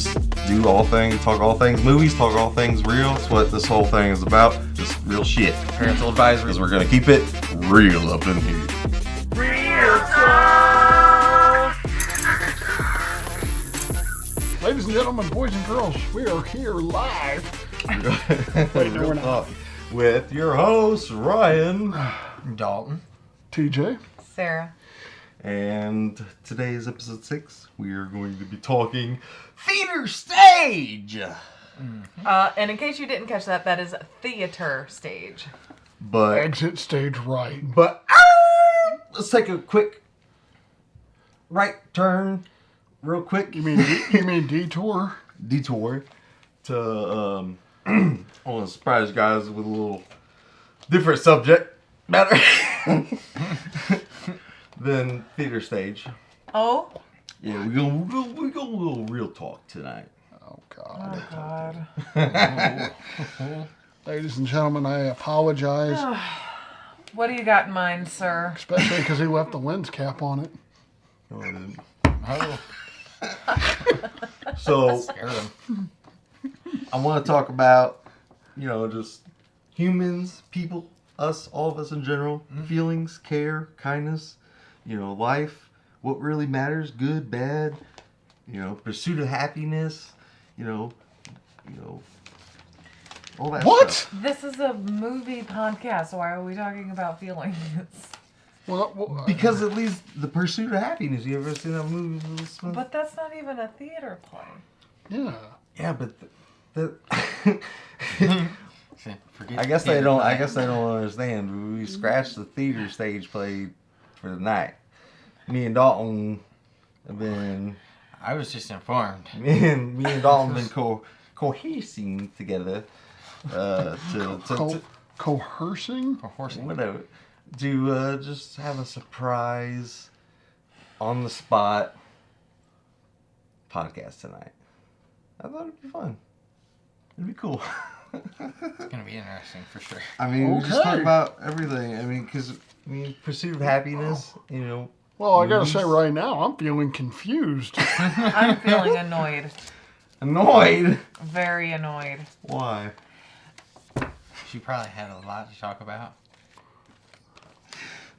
just do all things, talk all things movies, talk all things real. That's what this whole thing is about. Just real shit. Parental advisory. Because we're gonna keep it real up in here. Real talk. Ladies and gentlemen, boys and girls, we are here live. Wait, no, we're not. With your host, Ryan. Dalton. TJ. Sarah. And today is episode 6. We are going to be talking theater stage. And in case you didn't catch that, that is theater stage. But Exit stage right. let's take a quick right turn, real quick. You mean detour? Detour to I want to surprise you guys with a little different subject matter than theater stage. Oh? Yeah, we go a little real talk tonight. Oh, God. Oh, God. Ladies and gentlemen, I apologize. What do you got in mind, sir? Especially because he left the lens cap on it. No, I didn't. Oh, So scared him. I want to talk about, just humans, people, us, all of us in general, feelings, care, kindness, life, what really matters, good, bad, pursuit of happiness, all that What? stuff. This is a movie podcast. Why are we talking about feelings? Well, Because it leads the pursuit of happiness. You ever seen that movie? But that's not even a theater play. yeah. Yeah, but Forget I guess they theater don't. I night. guess they don't understand. We scratched the theater stage play for the night. Me and Dalton have been. I was just informed. Me and Dalton have been cohesing together. To Coercing? For horsing. whatever. To just have a surprise, on the spot podcast tonight. I thought it'd be fun. It'd be cool. It's gonna be interesting for sure. I mean, we just talk Okay. about everything. I mean, because pursuit of happiness. Well, I gotta movies. say right now, I'm feeling confused. I'm feeling annoyed. Annoyed. Very annoyed. Why? She probably had a lot to talk about.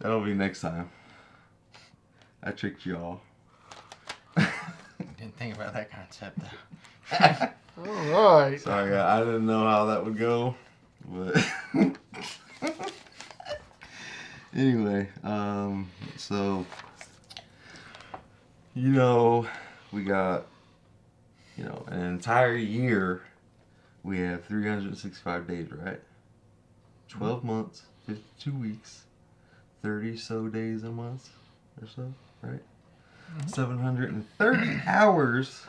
That'll be next time. I tricked y'all. Didn't think about that concept though. All right. Sorry, I didn't know how that would go, but anyway, so we got an entire year. We have 365 days, right? 12 months, 52 weeks, 30 so days a month or so, right? 730 hours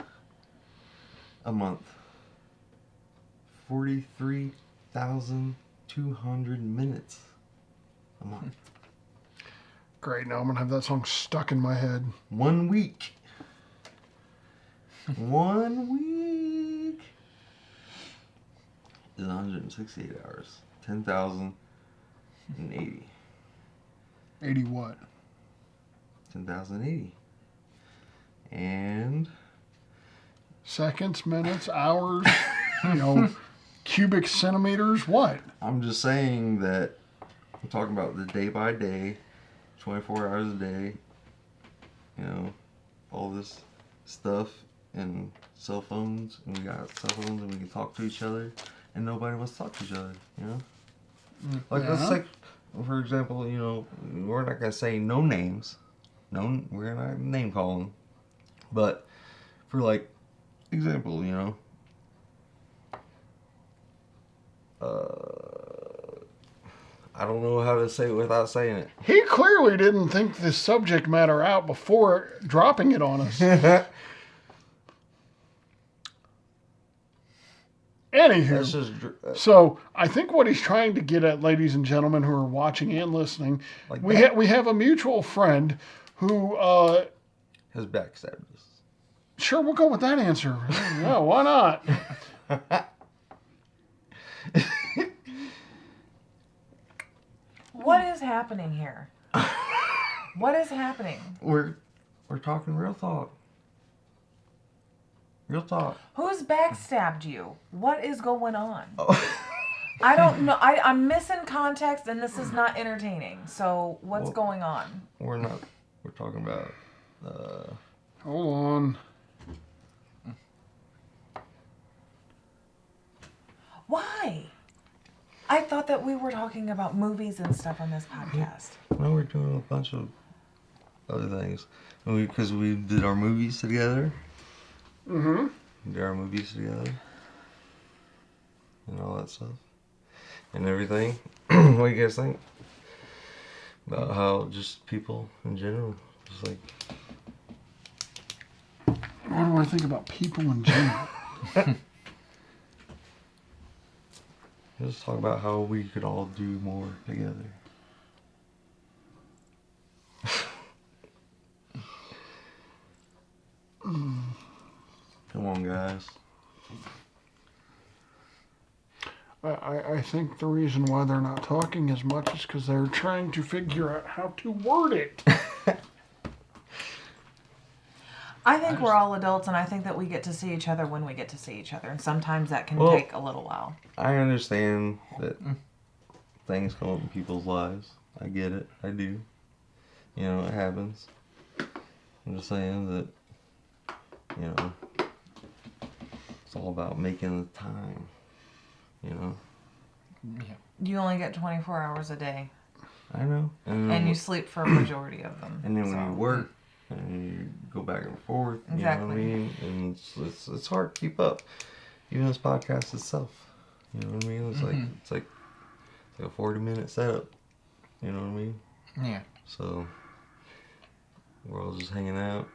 a month. 43,200 minutes a month. Great. Now I'm gonna have that song stuck in my head. 1 week. 1 week is 168 hours. 10,080. 80 what? 10,080. And Seconds, minutes, hours, cubic centimeters, what? I'm just saying that I'm talking about the day by day, 24 hours a day, all this stuff, and cell phones, and we got cell phones, and we can talk to each other, and nobody wants to talk to each other, Like, let's Yeah. take, for example, we're not going to say no names. No, we're not name calling. But, for, example, I don't know how to say it without saying it. He clearly didn't think this subject matter out before dropping it on us. Anywho, That's just so I think what he's trying to get at, ladies and gentlemen who are watching and listening, Like we that. we have a mutual friend who, has backstabbed us. sure, we'll go with that answer. Yeah, why not? What is happening here? What is happening? We're talking real talk. Real talk. Who's backstabbed you? What is going on? Oh. I don't know. I'm missing context, and this is not entertaining. So what's Well- going on? We're talking about, Hold on. Why? I thought that we were talking about movies and stuff on this podcast. no, we're doing a bunch of other things. Because we did our movies together. Mm-hmm. We did our movies together. And all that stuff. And everything. What do you guys think? About how just people in general, just like... What do I think about people in general? Just talk about how we could all do more together. Come on, guys. I think the reason why they're not talking as much is because they're trying to figure out how to word it. I think we're all adults, and I think that we get to see each other when we get to see each other, and sometimes that can Well- take a little while. I understand that things come up in people's lives. I get it. I do. You know, it happens. I'm just saying that, you know, it's all about making the time. You know? Yeah. You only get 24 hours a day, I know. and you sleep for a majority of them. And then when so. you work, and you go back and forth, you know Exactly. what I mean? And it's hard to keep up. Even this podcast itself. You know what I mean? It's like a 40-minute setup. You know what I mean? Yeah. So we're all just hanging out.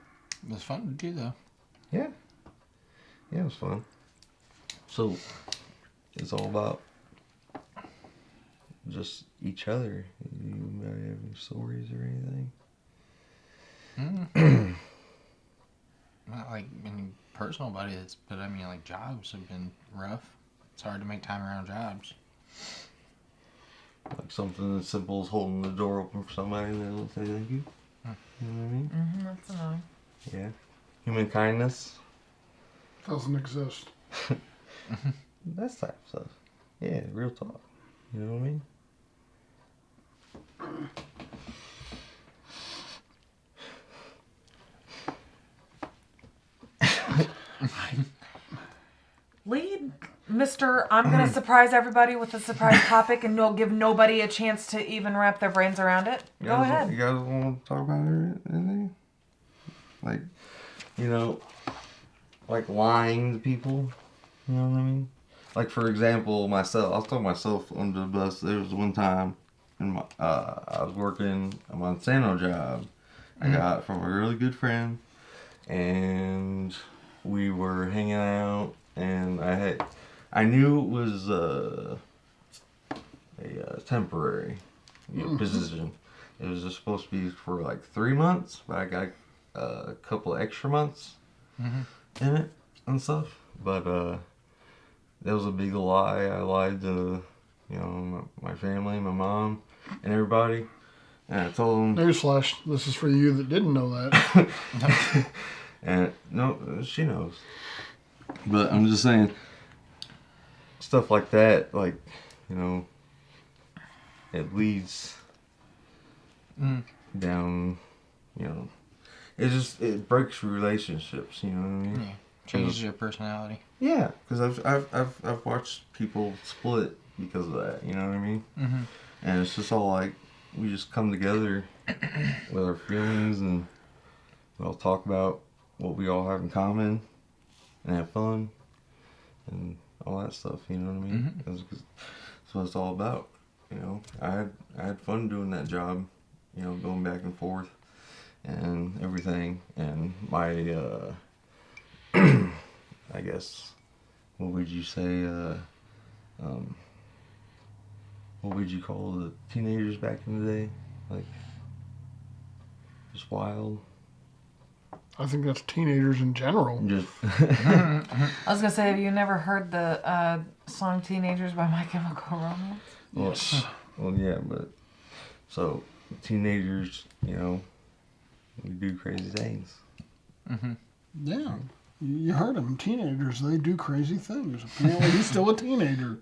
It was fun to do, though. Yeah. Yeah, it was fun. So it's all about just each other. You might have any stories or anything? Not like any personal buddies, but I mean, like, jobs have been rough. It's hard to make time around jobs. Like something as simple as holding the door open for somebody and they'll say thank you. You know what I mean? That's annoying. Yeah. Human kindness. Doesn't exist. That type of stuff. Yeah, real talk. You know what I mean? Lead, Mr. I'm going to surprise everybody with a surprise topic and give nobody a chance to even wrap their brains around it. You Go guys- ahead. You guys want to talk about anything? Like, you know, like lying to people. You know what I mean? Like, for example, myself. I'll throw myself under the bus. There was one time I was working a Monsanto job I got from a really good friend. And we were hanging out. And I knew it was a temporary position. It was just supposed to be for like 3 months, but I got a couple extra months in it and stuff. But that was a big lie. I lied to, you know, my family, my mom, and everybody. And I told them. Newsflash, this is for you that didn't know that. And no, she knows. But I'm just saying, stuff like that, like, you know, it leads down, you know, it breaks relationships, you know what I mean? Yeah. Changes your personality. Yeah, because I've watched people split because of that, you know what I mean? Mm-hmm. And it's just all like, we just come together with our feelings and we all talk about what we all have in common and have fun and all that stuff, you know what I mean? That's what it's all about, you know? I had fun doing that job, you know, going back and forth and everything. And my, I guess, what would you say, what would you call the teenagers back in the day? Like, just wild? I think that's teenagers in general. Just I was going to say, have you never heard the song Teenagers by My Chemical Romance? Yes. well, yeah, but so teenagers, you know, we do crazy things. Yeah. You heard him. Teenagers, they do crazy things. Apparently, he's still a teenager.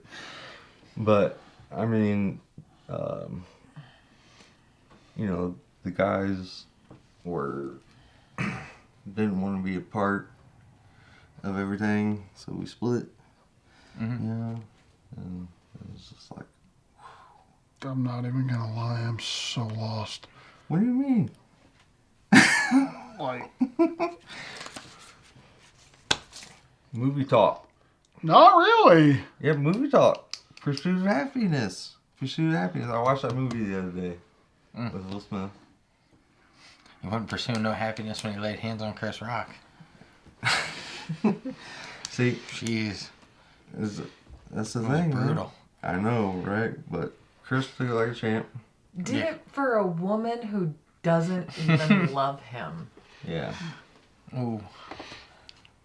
But I mean, you know, the guys were didn't want to be a part of everything, so we split. Mhm. You know, and it was just like, I'm not even gonna lie. I'm so lost. what do you mean? Like, Movie talk. not really. Yeah, movie talk. Pursuit of Happiness. Pursuit of Happiness. I watched that movie the other day with Will Smith. You wasn't pursuing no happiness when you laid hands on Chris Rock. See, Jeez. that's the That was thing, man. brutal. I know, right? But Chris took it like a champ. Did Yeah. it for a woman who doesn't even love him. Yeah, Ooh.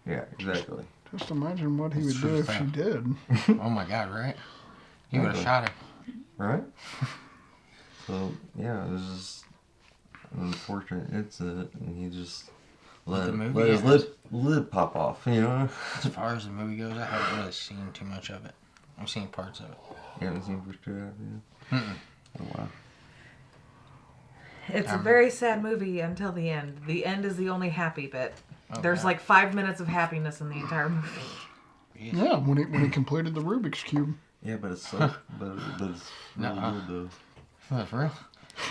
yeah, exactly. Just imagine what he would That's do true if she stuff. did. Oh my God, right? He would have shot her. Right? So, yeah, it was just an unfortunate incident, and he just let The movie his has- lid pop off, you know? As far as the movie goes, I haven't really seen too much of it. I've seen parts of it. You haven't seen Pursuit of Happiness? Mm-mm. Oh, wow. It's a very sad movie until the end. The end is the only happy bit. Oh, There's God. like 5 minutes of happiness in the entire movie. Jeez. Yeah, when he completed the Rubik's Cube. Yeah, but it's so, but it's really Nuh-uh. good, though. That's real.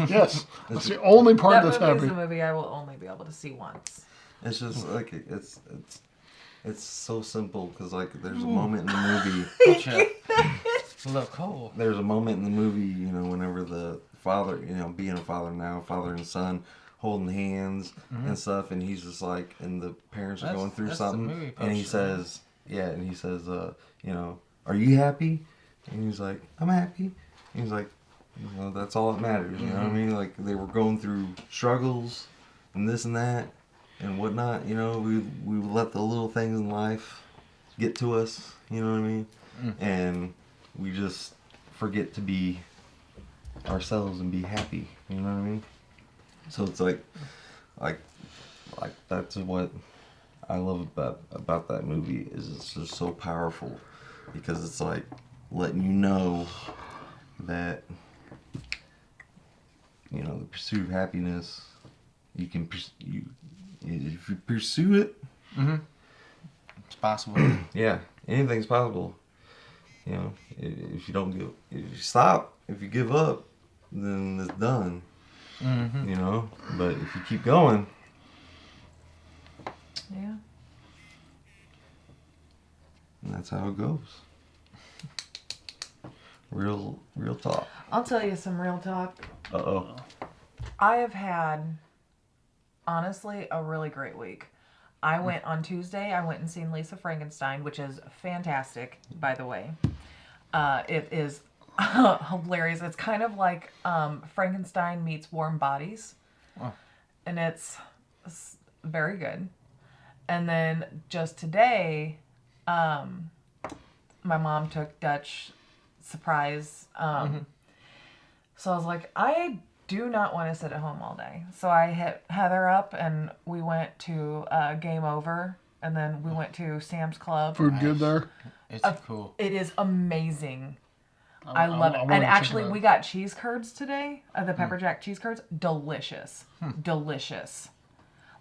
Yes, that's the only part That that's movie is happy. a movie I will only be able to see once. It's just, like, it's so simple, because, like, there's a moment in the movie... It's a little cold. There's a moment in the movie, you know, whenever the father, you know, being a father now, father and son holding hands and stuff, and he's just like, and the parents are That's- going through that's the something, movie and he poster, yeah. says, you know, are you happy? And he's like, I'm happy. And he's like, you know, that's all that matters, you know what I mean? Like, they were going through struggles and this and that and whatnot, you know, we let the little things in life get to us, you know what I mean? And we just forget to be ourselves and be happy, you know what I mean? So it's like that's what I love about that movie, is it's just so powerful, because it's like letting you know that, you know, the pursuit of happiness, you can if you pursue it, It's possible. yeah, anything's possible. You know, if you stop, if you give up, then it's done. Mm-hmm. You know, but if you keep going, Yeah. that's how it goes. Real talk. I'll tell you some real talk. Uh-oh. I have had, honestly, a really great week. I went on Tuesday, I went and seen Lisa Frankenstein, which is fantastic, by the way. It is hilarious. It's kind of like Frankenstein meets Warm Bodies. Wow. And it's very good. And then just today, my mom took Dutch surprise. So I was like, I do not want to sit at home all day. So I hit Heather up and we went to Game Over, and then we went to Sam's Club. Food good there? It's cool. It is amazing. I love it. wanna And check actually, it out. we got cheese curds today. The pepper jack cheese curds. Delicious. Delicious.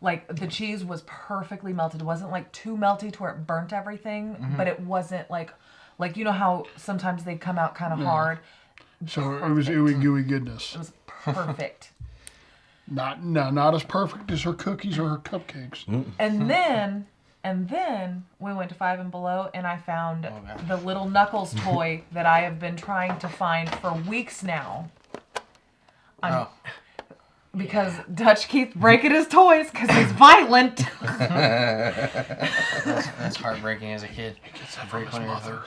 Like, the cheese was perfectly melted. It wasn't, like, too melty to where it burnt everything. But it wasn't, like, you know how sometimes they come out kind of hard? So it was ooey gooey goodness. It was perfect. Not as perfect as her cookies or her cupcakes. And then we went to Five and Below, and I found God. the little Knuckles toy that I have been trying to find for weeks now. Oh. Because Dutch keeps breaking his toys because he's violent. That's heartbreaking as a kid. Break one of your things.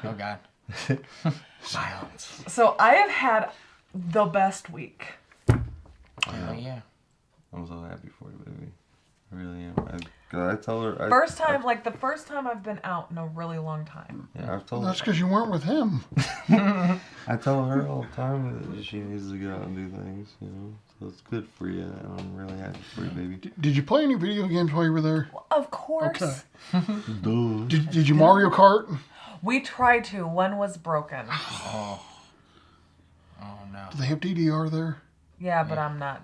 Oh God. Silence. So I have had the best week. Oh yeah. I'm so happy for you, baby. I really am. I tell her. The first time I've been out in a really long time. Yeah, I've told That's her. because you weren't with him. I tell her all the time that she needs to get out and do things, you know. So it's good for you. I'm really happy for you, baby. Did you play any video games while you were there? Of course. Okay. Duh. Did you Mario Kart? We tried to. One was broken. Oh no. Do they have DDR there? Yeah, but I'm not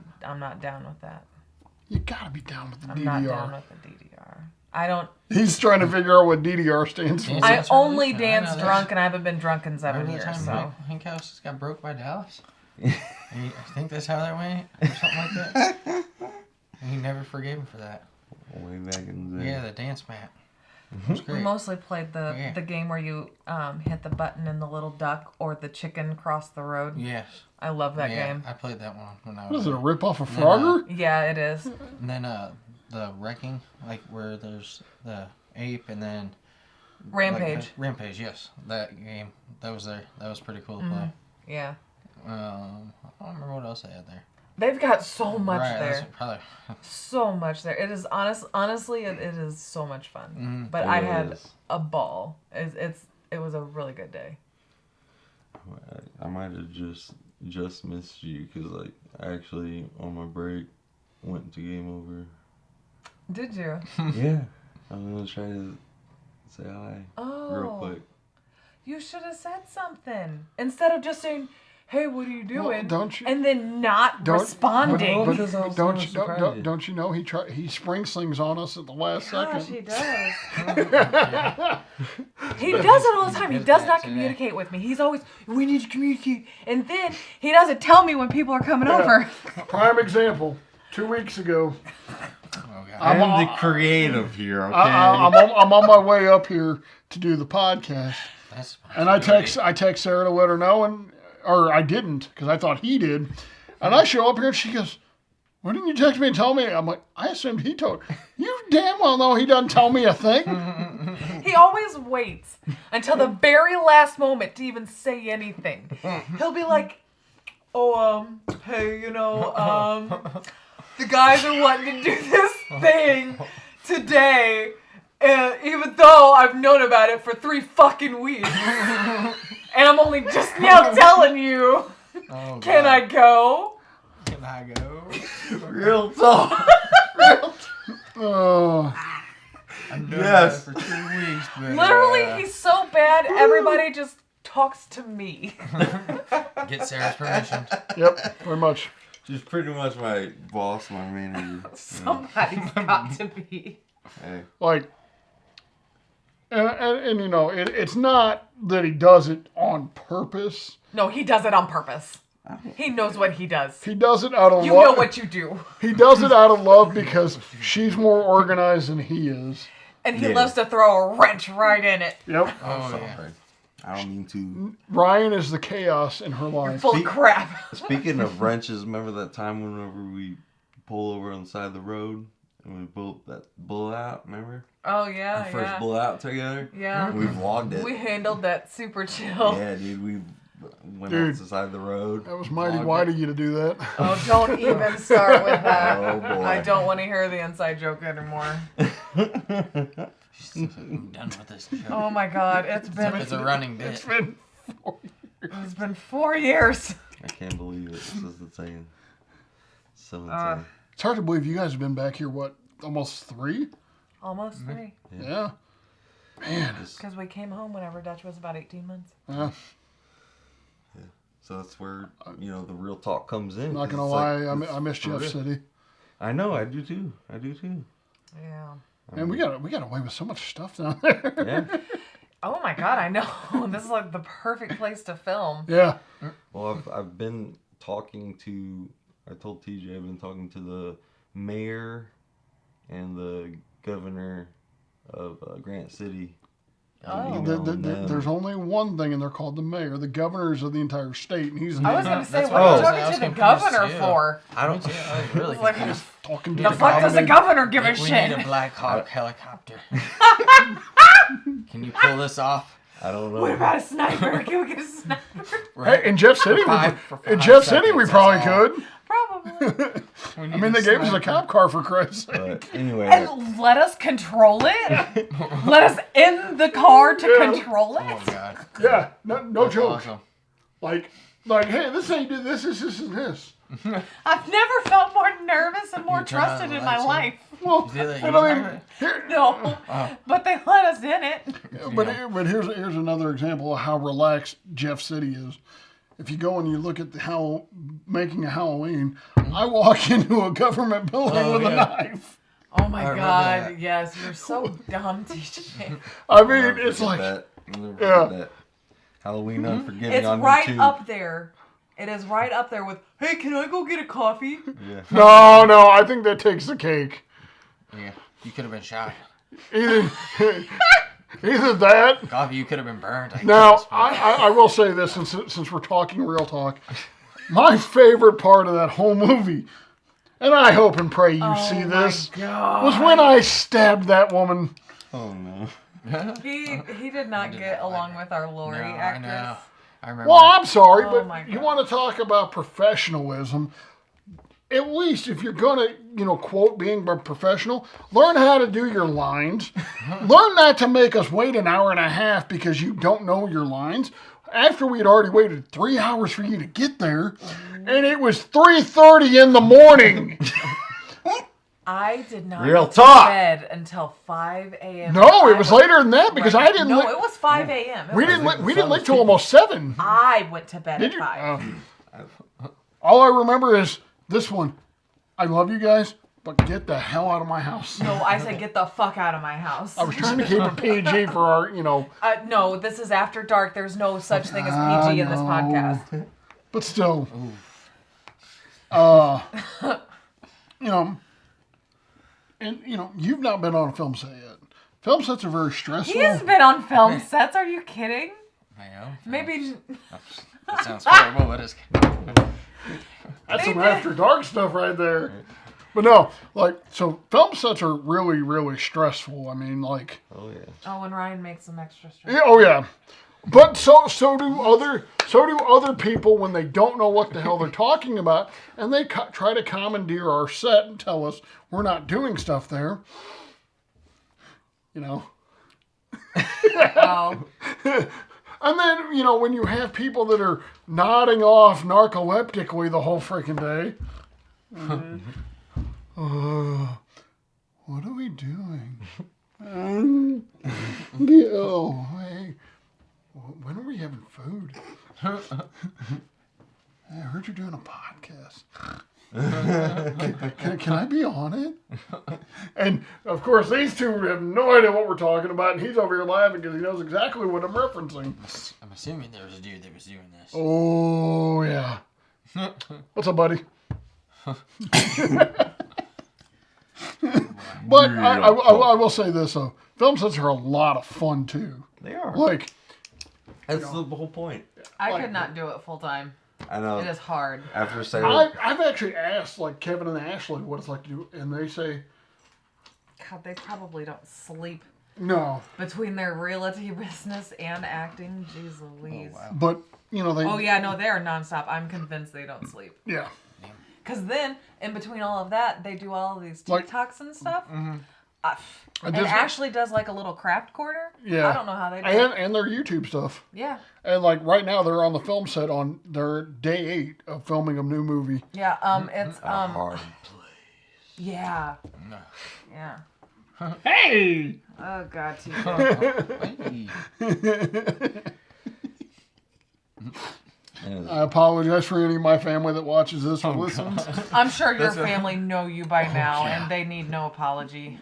down with that. You gotta be down with the I'm DDR. not down with the DDR. I don't. He's trying to figure out what DDR stands for. Dance I Dance only Revolution. I dance know drunk, and I haven't been drunk in 7 Remember the years. time So Hank House got broke by Dallas? I think that's how that went, or something like that. And he never forgave him for that. Way back in the day. Yeah, the dance mat. It was we great. mostly played the Yeah. the game where you hit the button and the little duck or the chicken cross the road. Yes. I love that Yeah, game. I played that one when I What was is it, a there. rip-off of No, no. Frogger? Yeah, it is. And then the wrecking, like where there's the ape and then Rampage. Like, Rampage, yes. That game. That was there. That was pretty cool to play. Yeah. I don't remember what else they had there. They've got so much right, there. that's probably So much there. It is honestly, it is so much fun. But It I had is. a ball. It was a really good day. I might have just missed you because like I actually on my break went to Game Over. Did you? Yeah, I'm gonna try to say hi Oh. real quick. You should have said something instead of just saying, "Hey, what are you doing?" don't you- And then not Don't- responding. But that's also Don't a you surprise. don't you know he spring slings on us at the last Gosh, second? he does. He does it all the time. He does not communicate with me. He's always, we need to communicate. And then he doesn't tell me when people are coming over. Prime example. 2 weeks ago, oh god. I am the creative here, okay? I'm on my way up here to do the podcast, That's and I text Sarah to let her know, or I didn't because I thought he did, and I show up here and she goes, "Why didn't you text me and tell me?" I'm like, I assumed he told. You damn well know he doesn't tell me a thing. He always waits until the very last moment to even say anything. He'll be like, "Oh, hey, the guys are wanting to do this thing today, even though I've known about it for 3 fucking weeks. And I'm only just now telling you. Oh, Can I go?" Can I go? Real talk. Oh, I'm doing Yes. that for 2 weeks, but Literally, he's so bad, everybody just talks to me. get Sarah's permission. yep, very much. She's pretty much my boss, my manager. Somebody's got to be. Hey, Like, and you know, it's not that he does it on purpose. No, he does it on purpose. He knows what he does. He does it out of You love. know what you do. He does it out of love because she's more organized than he is. And he Yeah. loves to throw a wrench right in it. Yep. Oh yeah. sorry. I don't mean to. Ryan is the chaos in her life. Full of crap. Speaking of wrenches, remember that time whenever we pull over on the side of the road and we built that bull out? Remember? Oh, yeah, Our first bull out together? Yeah. We vlogged it. We handled that super chill. Yeah, dude. We went Dude. off the side of the road. That was mighty vlogged white it. of you to do that. Oh, don't even start with that. Oh, boy. I don't want to hear the inside joke anymore. I'm done with this joke. Oh my god, it's It's a running bit. It's been it's been 4 years. I can't believe it. This is insane. So insane. It's hard to believe you guys have been back here, what, almost 3? Almost 3. Yeah. Man. Just- Because we came home whenever Dutch was about 18 months. Yeah. so that's where, the real talk comes in. I'm not 'cause gonna it's lie, like, I miss for Jeff real. City. I know, I do too. Yeah. Man, we got away with so much stuff down there. Yeah. Oh my god, I know. This is like the perfect place to film. Yeah. Well, I've been talking to. I told TJ I've been talking to the mayor and the governor of Grant City. Oh. There's only one thing, and they're called the mayor. The governor's of the entire state, and he's I was going to say, That's what what are I you was talking to the asking governor Chris, too. for? I don't. Yeah, I was really Like, confused. talking to the fuck does the governor give a We shit? need a Black Hawk helicopter. Can you pull this off? I don't know. What about a sniper? Can we get a sniper? Hey, in Jeff City, For in 5 Jeff City, we seconds, probably that's all. could. Probably. We I need mean, they gave us a sniper. cop car for Christ's sake. But anyway, And let us control it? Let us in the car to Yeah. control Oh my it? god. Yeah, no That's joke. awesome. Like, hey, this ain't this, and this. I've never felt more nervous and more You turn on trusted the in my lights, life. Well, You feel that and you I have mean, it? here, No, but they let us in it. but here's another example of how relaxed Jeff City is. If you go and you look at making a Halloween, I walk into a government building Oh, with a yeah. knife. Oh my I remember God, that. yes, you're so dumb, TJ. I I'll mean, never it's forget like, that. I'll never Yeah. forget that. Halloween Unforgiving It's on right YouTube. up there. It is right up there with, hey, can I go get a coffee? Yeah. no, I think that takes the cake. Yeah, you could have been shot. Either, either that. Coffee, you could have been burned. Now, guess, but- I will say this, since we're talking real talk, my favorite part of that whole movie, and I hope and pray you see this, was when I stabbed that woman. Oh no. He did not get along with our Lori No, I actress. know. I remember. Well, I'm sorry, Oh my but you God. want to talk about professionalism. At least if you're going to, quote being a professional, learn how to do your lines. Learn not to make us wait an hour and a half because you don't know your lines. After we had already waited 3 hours for you to get there, and it was 3:30 in the morning. I did not Real get talk. to bed until 5 a.m. No, it was later than that because I didn't. No, li- it was 5 a.m. we It didn't. was- Li- we didn't leave till almost 7. I went to bed Did at you? 5. All I remember is this one. I love you guys, but get the hell out of my house. No, I said get the fuck out of my house. I was trying to keep it PG for our, No, this is after dark. There's no such thing as I PG in this know. podcast. but still. And you've not been on a film set yet. Film sets are very stressful. He's been on film sets. Are you kidding? I know. Maybe. That sounds horrible, but it's. That's some after dark stuff right there. But no, so film sets are really, really stressful. I mean, Oh yeah. Oh, and Ryan makes some extra stress. yeah, oh yeah. But so do other people when they don't know what the hell they're talking about, and they try to commandeer our set and tell us we're not doing stuff there. Oh, And then, when you have people that are nodding off narcoleptically the whole freaking day. What are we doing? Oh, hey. When are we having food? I heard you're doing a podcast. Can I be on it? And of course, these two have no idea what we're talking about, and he's over here laughing because he knows exactly what I'm referencing. I'm assuming there was a dude that was doing this. Oh yeah. What's up, buddy? But I will say this though, film sets are a lot of fun too. They are. That's the whole point. I could not do it full time. I know. It is hard. After Sarah. I've actually asked Kevin and Ashley what it's like to do, and they say God, they probably don't sleep no. between their realty business and acting. Jeez Louise. Oh, wow. But they Oh yeah, no, they are nonstop. I'm convinced they don't sleep. yeah. Cause then in between all of that, they do all of these Like- TikToks and stuff. And just- Ashley does like a little craft corner. Yeah. I don't know how they do it. And their YouTube stuff. Yeah. And right now they're on the film set on their day 8 of filming a new movie. Yeah. It's A hard place. yeah. No. Yeah. Hey! Oh God, TJ. And I apologize for any of my family that watches this or listens. I'm sure your family know you by now, and they need no apology.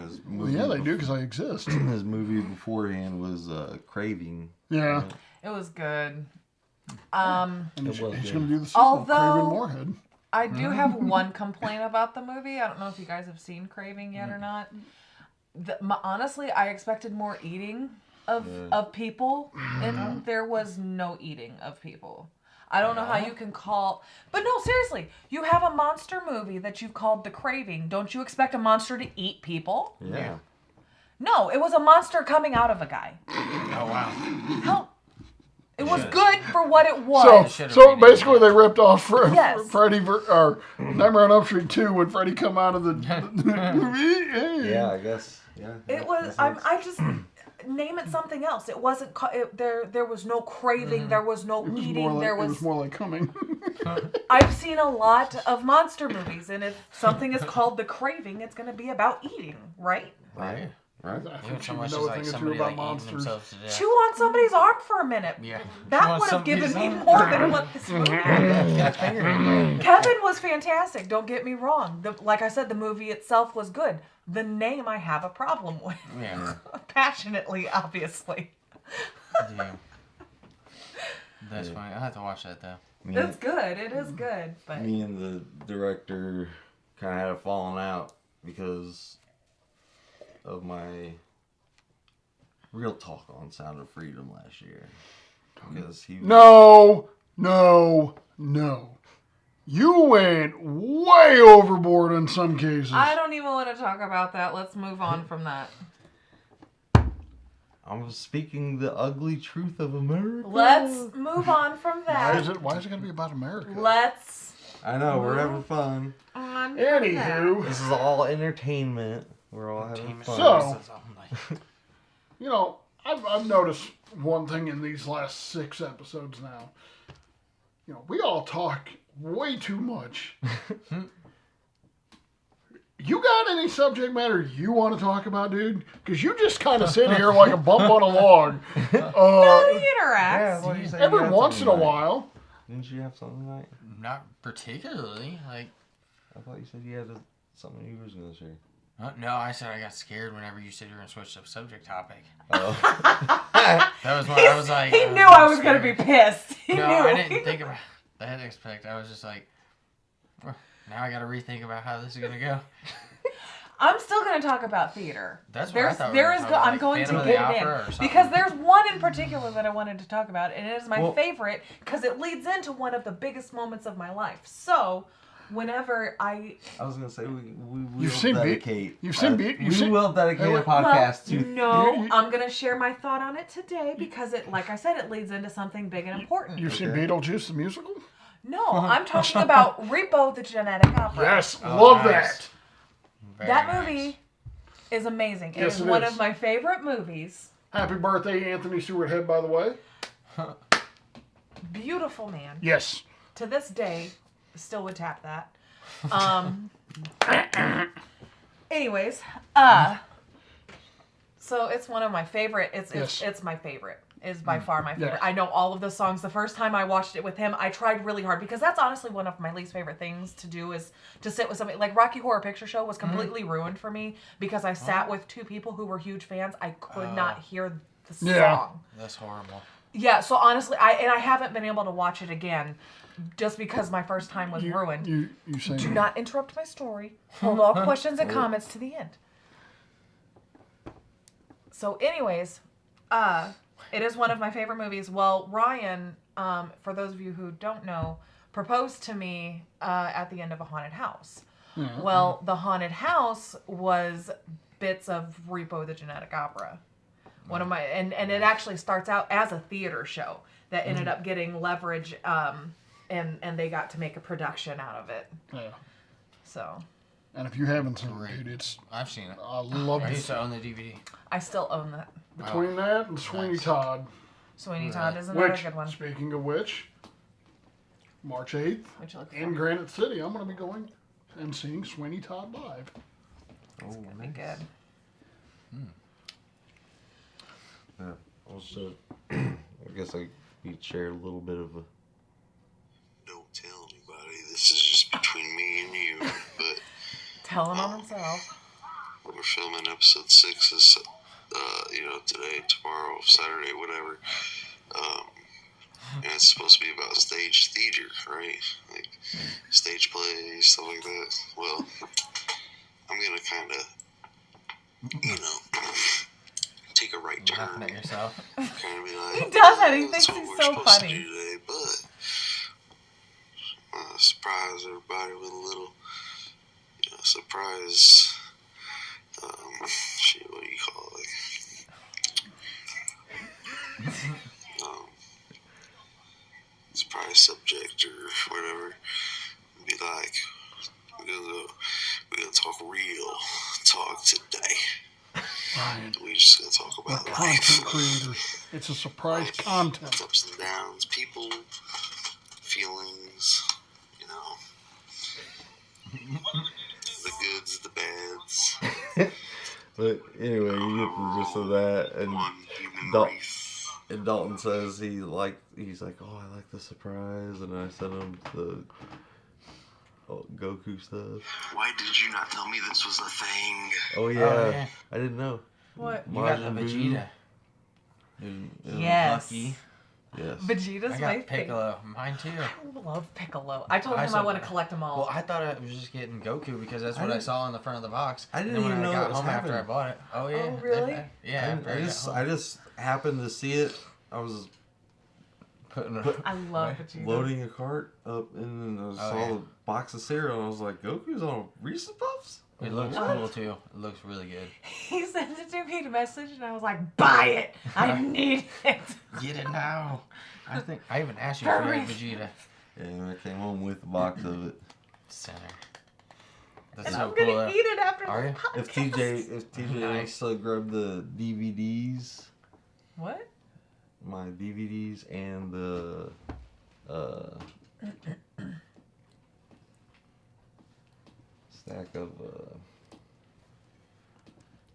his Well, movie, yeah, they do because I exist. His movie beforehand was Craving. Yeah. It was good. And It he's was going good. to do the sequel, Although- Craven Moorhead. I do have one complaint about the movie. I don't know if you guys have seen Craving yet or not. Honestly, I expected more eating of people, and there was no eating of people. I don't know how you can call... But no, seriously. You have a monster movie that you've called The Craving. Don't you expect a monster to eat people? Yeah. No, it was a monster coming out of a guy. Oh wow. How... It was good for what it was. So basically they ripped off Yes. Freddy or Nightmare on Elm Street 2 when Freddy come out of the movie. Hey. Yeah, I guess. Yeah. It was. I just name it something else. It wasn't. There was no craving. There was no It was eating. more like, there it was. was more like coming. I've seen a lot of monster movies, and if something is called The Craving, it's going to be about eating, right? Right. Right? I Even think so you much as know a like thing or two somebody about like eating monsters. themselves to death. Chew on somebody's arm for a minute. Yeah. Chew That on would have given somebody's me arm. more than what this movie did. Got fingernail. Kevin was fantastic. Don't get me wrong. Like I said, the movie itself was good. The name I have a problem with. Yeah. Passionately, obviously. Yeah. That's funny. I'll have to watch that though. It's good. It is good. But Me and the director kind of had a falling out because of my real talk on Sound of Freedom last year. Because he was, No. You went way overboard in some cases. I don't even want to talk about that. Let's move on from that. I'm speaking the ugly truth of America. Let's move on from Why that. is it going to be about America? Let's I know, we're having fun. on. from Anywho, This is all entertainment. We're all having fun. So- you know, I've noticed one thing in these last 6 episodes now. You know, we all talk way too much. You got any subject matter you want to talk about, dude? Because you just kind of sit here like a bump on a log. that. He Yeah, interacts. what you said Every you had once in something a tonight. while. Didn't you have something tonight? Not particularly. Like, I thought you said you had something you was going to share. no, I said I got scared whenever you said you were going to switch the subject topic. Oh. That was when I was like. He I'm knew I was scared. going to be pissed. He No, knew. I didn't think about that aspect. I was just like, well, now I got to rethink about how this is going to go. I'm still going to talk about theater. That's what I thought we There were is. talking about, I'm like going to Phantom of the get Opera it or in something. because there's one in particular that I wanted to talk about, and it is my Well- favorite because it leads into one of the biggest moments of my life. So, whenever I I was going to say, we will You've seen Beat- dedicate. you've seen uh, Beat- We you've seen- will dedicate Hey, a podcast to. no, You- I'm going to share my thought on it today because it, like I said, it leads into something big and important. You've seen Okay. Beetlejuice the musical? No, I'm talking about Repo the Genetic Opera. Yes, Oh, love nice. that. Very That nice. movie is amazing. It Yes, is it one is. of my favorite movies. Happy birthday, Anthony Stewart Head, by the way. Beautiful man. Yes. To this day, still would tap that. Anyways, so it's one of my favorite. Yes. It's my favorite. Is by far my favorite. Yeah. I know all of the songs. The first time I watched it with him, I tried really hard because that's honestly one of my least favorite things to do is to sit with somebody. Like Rocky Horror Picture Show was completely ruined for me because I sat with 2 people who were huge fans. I could not hear the song. Yeah. That's horrible. Yeah, so honestly, I haven't been able to watch it again just because my first time was ruined. You say Do not interrupt my story. Hold all questions and comments to the end. So anyways, it is one of my favorite movies. Well, Ryan, for those of you who don't know, proposed to me at the end of a haunted house. Mm-hmm. Well, the haunted house was bits of Repo the Genetic Opera. One of my and it actually starts out as a theater show that ended up getting leverage, and they got to make a production out of it. Yeah. So And if you haven't seen Great. it, dude, it's I've seen it. I love I it. used to own the DVD. I still own that. Between that and Sweeney Nice. Todd, Sweeney Todd is another which, good one. speaking of which, March 8th Which looks in Granite City, I'm going to be going and seeing Sweeney Todd live. Oh, be good. Yeah. Also, I guess I could share a little bit of a. Don't tell anybody. This is just between me and you. But Tell him on himself. we're filming episode 6 is, today, tomorrow, Saturday, whatever. And it's supposed to be about stage theater, right? Like stage plays, stuff like that. Well, I'm gonna kind of, take a right Laughing turn. at yourself. Kind of be like, He does that. He "Oh, that's thinks what he's we're so supposed to funny." do today," but surprise everybody with a little, surprise. Shit, what do you call it? Surprise subject or whatever. Be like, we're gonna talk real talk today. Ryan, We just gonna talk we're about content life. creators. It's a surprise content. Ups and downs, people, feelings, The goods, the bads. But anyway, you get the gist of that, and One human Dal- race. and Dalton says he's like, oh, I like the surprise, and I sent him the Goku stuff. Why did you not tell me this was a thing? Oh yeah, yeah. I didn't know. What? You got the Majin Buu. Vegeta. Yes. Lucky. Yes. Vegeta's I my got favorite. Piccolo. Mine too. I love Piccolo. I told I him saw I want to that. collect them all. Well, I thought I was just getting Goku because that's I what I didn't- saw on the front of the box. I didn't And then even when know I it got was home after I happening. bought it. Oh yeah. Oh, really? Yeah. I just happened to see it. I was putting I love Vegeta. loading a cart up, and then I saw yeah. the box of cereal, and I was like, Goku's on Reese's Puffs? It looks What? cool too. It looks really good. He sent it to me to message, and I was like, "Buy it! I need it." Get it now. I think I even asked you for Hurry. that Vegeta And I came home with a box of it. center. That's And so I'm gonna cool. eat it after Are the you? podcast. If TJ Nice. wants to grab the DVDs, What? my DVDs and the stack of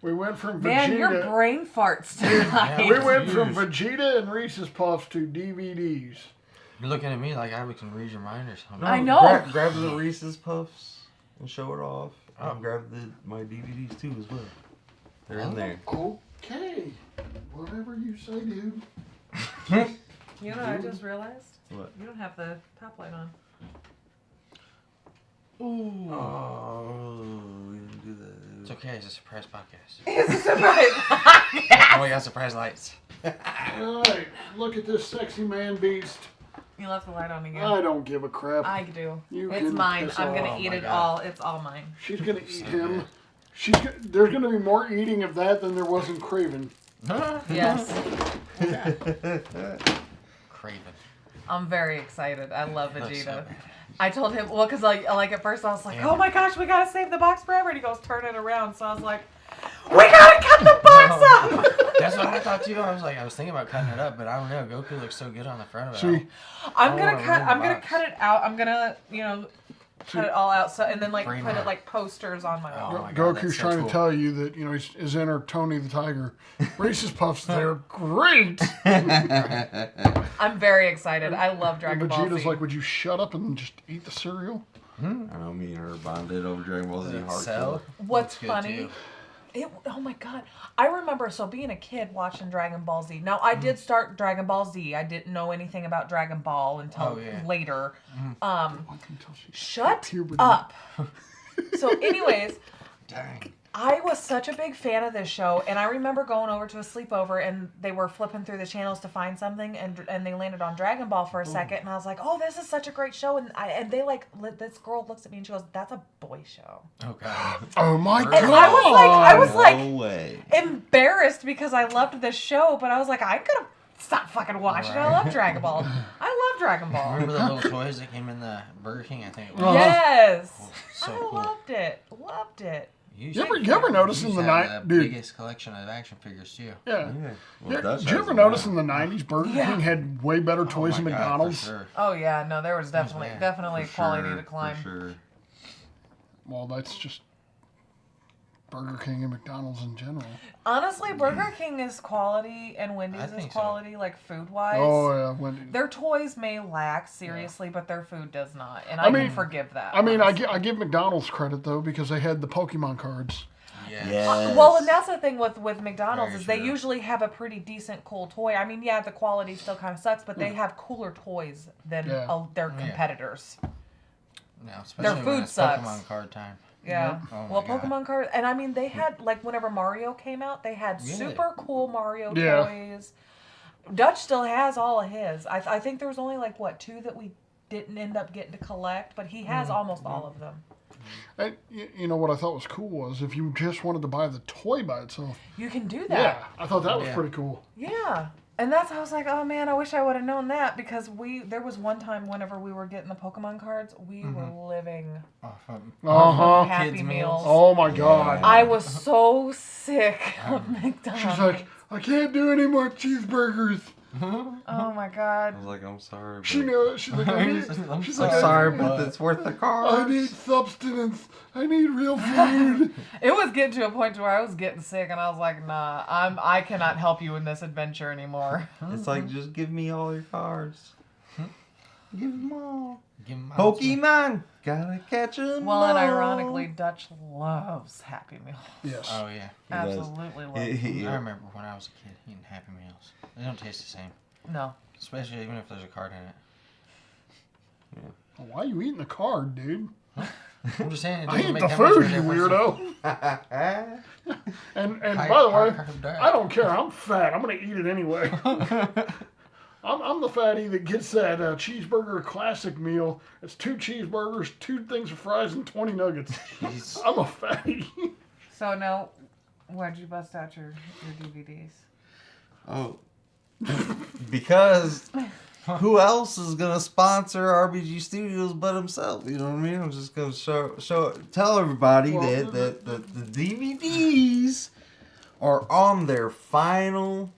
We went from Man, your Vegeta. brain farts tonight. We went from Huge. Vegeta and Reese's Puffs to DVDs. You're looking at me like I can read your mind or something. I know. Grab the Reese's Puffs and show it off. Oh. And grab my DVDs too as well. They're Oh. in there. Okay. Whatever you say, dude. You know what I just realized? What? You don't have the top light on. Ooh. Oh, we didn't do that. It's okay. It's a surprise podcast. It's a surprise. Oh, we got surprise lights. All right. Look at this sexy man beast. You left the light on again. I don't give a crap. I do. You It's can mine. piss I'm gonna off. eat my it God. all. It's all mine. She's gonna eat So him. good. There's gonna be more eating of that than there was in Craven. Yes. Craven. I'm very excited. I love Looks so Vegeta. bad. I told him, well, because like at first I was like, oh my gosh, we gotta save the box forever. And he goes, turn it around. So I was like, we gotta cut the box up. That's what I thought too. I was thinking about cutting it up, but I don't know. Goku looks so good on the front of it. See, I'm I gonna wanna cut. ruin the I'm gonna box. cut it out. I'm gonna, cut it all out. So and then like Frame put it. it like posters on my wall. Oh my God, Goku's that's so trying cool. to tell you that his inner Tony the Tiger. Reese's Puffs, they're great. I'm very excited. I love And Dragon Ball Vegeta's Z. like, would you shut up and just eat the cereal? I know me and her bonded over Dragon Ball Z hardcore. Cell. What's Looks good, funny? too. Oh my god. I remember being a kid watching Dragon Ball Z. Now I did start Dragon Ball Z. I didn't know anything about Dragon Ball until Oh, yeah. later. Until she Shut puberty. up. So anyways, Dang. I was such a big fan of this show, and I remember going over to a sleepover, and they were flipping through the channels to find something, and they landed on Dragon Ball for a second, and I was like, "Oh, this is such a great show!" And they this girl looks at me and she goes, "That's a boy show." Oh God. Oh my god! And I was like No way. embarrassed because I loved this show, but I was like, I'm gonna stop fucking watching. I love Dragon Ball. I love Dragon Ball. Remember the little toys that came in the Burger King? I think it was. Uh-huh. Yes, So I cool. loved it. Loved it. You ever notice in the night, the dude? biggest collection of action figures too. Yeah. Yeah. Yeah, Dutch did you has ever them notice now. in the '90s Burger Yeah. King had way better toys than Oh my God, McDonald's? For sure. Oh yeah, no, there was definitely bad. definitely For quality sure, to climb. For sure. Well, that's just Burger King and McDonald's in general. Honestly, Burger King is quality and I Wendy's is think so. quality, like food wise. Oh yeah, Wendy. Their toys may lack seriously, but their food does not, and I I, mean- can forgive that. I mean, I honestly. give McDonald's credit though because they had the Pokemon cards. Yeah. Yes. Well, and that's the thing with McDonald's Very is they true. usually have a pretty decent, cool toy. I mean, yeah, the quality still kind of sucks, but they have cooler toys than Yeah. their Yeah. competitors. No, especially Their when food it's sucks. Pokemon card time. Yeah. Oh my Well, God. Pokemon cards, and I mean, they had like whenever Mario came out, they had Yeah. super cool Mario Yeah. toys. Dutch still has all of his. I think there was only like two that we didn't end up getting to collect, but he has almost all of them. And you know what I thought was cool was if you just wanted to buy the toy by itself. You can do Yeah, that. I thought that was Yeah. pretty cool. Yeah. And I was like, oh man, I wish I would have known that because there was one time whenever we were getting the Pokemon cards, we were living Oh, fun. Uh huh. Happy Kids' Meals. meals. Oh my god. I was so sick of McDonald's. She's like, I can't do any more cheeseburgers. Oh my God. I was like, I'm sorry. But She knew it. She's like, I'm she's I'm like, sorry, but it's worth the I need cost. substance. I need real food. It was getting to a point where I was getting sick, and I was like, nah, I cannot help you in this adventure anymore. It's like, just give me all your cards. Give them all. Give 'em my Pokemon, gotta catch 'em Well, and all. ironically, Dutch loves Happy Meal. Yes. Oh yeah. does. Absolutely loves He- them. he- I remember when I was a kid eating Happy Meals. They don't taste the same, No. especially even if there's a card in it. Why are you eating the card, dude? I'm just saying. It I doesn't eat make the that much of a food, you difference. weirdo. And High- by the high way, carb diet. I don't care. I'm fat. I'm gonna eat it anyway. I'm the fatty that gets that cheeseburger classic meal. It's 2 cheeseburgers, 2 things of fries, and 20 nuggets. Jeez. I'm a fatty. So now, why'd you bust out your DVDs? Oh, because who else is gonna sponsor RBG Studios but himself? You know what I mean? I'm just gonna tell everybody Well, that the DVDs are on their final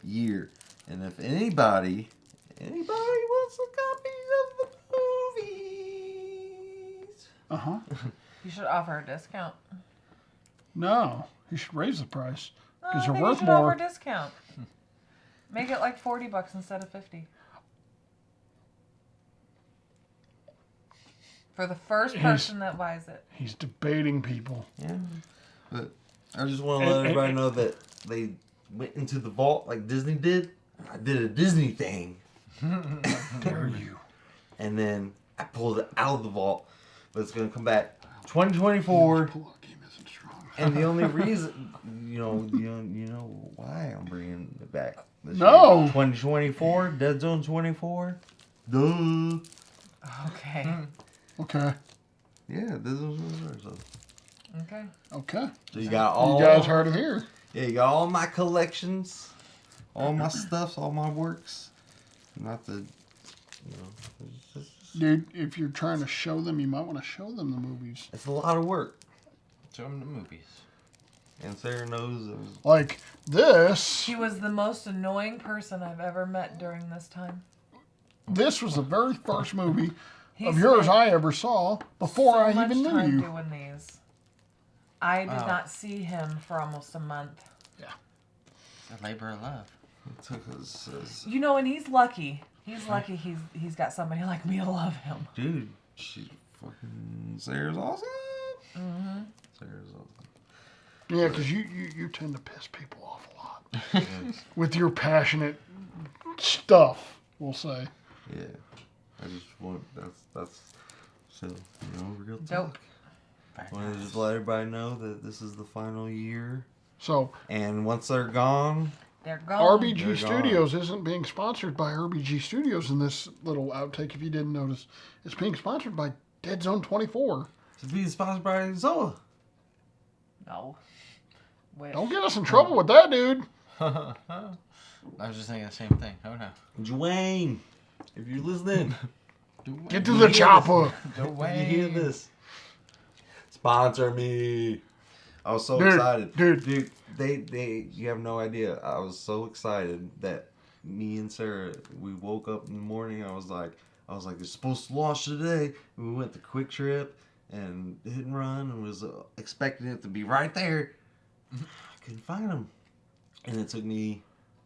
year, and if anybody wants some copies of the movies, Uh-huh. You should offer a discount. No, you should raise the price No, because I they're think worth you should offer more. a discount. Make it like $40 instead of $50. For the first person that buys it. He's debating people. yeah. But I just want to let everybody know that they went into the vault like Disney did. I did a Disney thing. Dare you? And then I pulled it out of the vault, but it's gonna come back 2024. Pull-out game isn't strong. And the only reason, you know why I'm bringing it back. This No. year. 2024, Dead Zone 24. Duh. Okay. Okay. Yeah, Dead Zone 24. So Okay. Okay. you got all. You guys heard it here. Yeah, you got all my collections, all my stuffs, all my works. Not the, Dude, if you're trying to show them, you might want to show them the movies. it's a lot of work. Show them the movies. And Sarah knows it was. Like this. She was the most annoying person I've ever met during this time. This was the very first movie He of yours spent I ever saw before so I much even knew time you. doing these. I did Wow. not see him for almost a month. It's a labor of love. It took us, You know, and he's lucky. He's lucky he's got somebody like me to love him. dude, she fucking. Sarah's awesome. Mm-hmm. Sarah's awesome. Yeah, because you tend to piss people off a lot Yeah. with your passionate stuff, we'll say. Yeah, I just want that's so real talk. Dope. Very Want to nice. just let everybody know that this is the final year, So, and once they're gone, They're gone. RBG They're Studios isn't being sponsored by RBG Studios in this little outtake, if you didn't notice. It's being sponsored by Dead Zone 24. it's being sponsored by Zoa. No. Wish. Don't get us in trouble with that, dude. I was just thinking the same thing. Oh no. Dwayne, if you're listening, Get to the chopper. you hear this? Sponsor me. I was so Dude, excited, dude. They, you have no idea. I was so excited that me and Sarah, we woke up in the morning. I was like, it's supposed to launch today. And we went to Quick Trip and Hit and Run and was expecting it to be right there. I couldn't find them, and it took me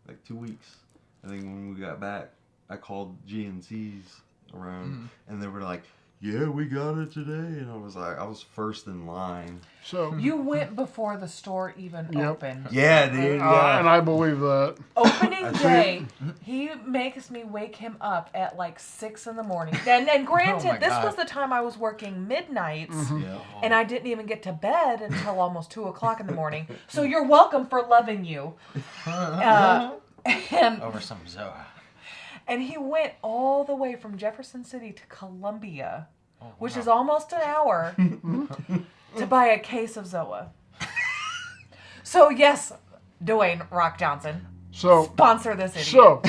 like 2 weeks. I think when we got back, I called GNC's around, and they were like, "Yeah, we got it today," and I was like, I was first in line. So, You went before the store even Yep. opened. Yeah, dude. Yeah. and I believe that. Opening day, he makes me wake him up at like 6 in the morning. And granted, Oh my this God. was the time I was working midnights, Yeah. and I didn't even get to bed until almost 2 o'clock in the morning. So you're welcome for loving you. And Over some Zoa. and he went all the way from Jefferson City to Columbia, Oh, which wow. is almost an hour, to buy a case of Zoa. So yes, Dwayne Rock Johnson, So, sponsor this idiot. So,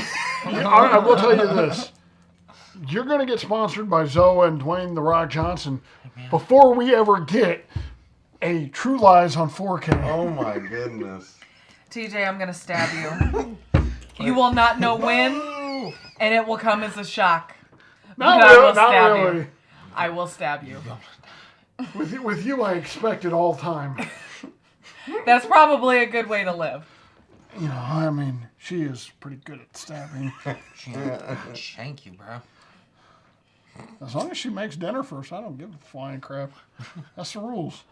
I will tell you this. You're going to get sponsored by Zoe and Dwayne The Rock Johnson before we ever get a True Lies on 4K. Oh my goodness. TJ, I'm gonna stab you. You will not know when, and it will come as a shock. Not But I really. will Not stab really. you. I will stab you. With you, I expect it all the time. That's probably a good way to live. You know, I mean, she is pretty good at stabbing. She ain't shank you, bro. As long as she makes dinner first, I don't give a flying crap. That's the rules.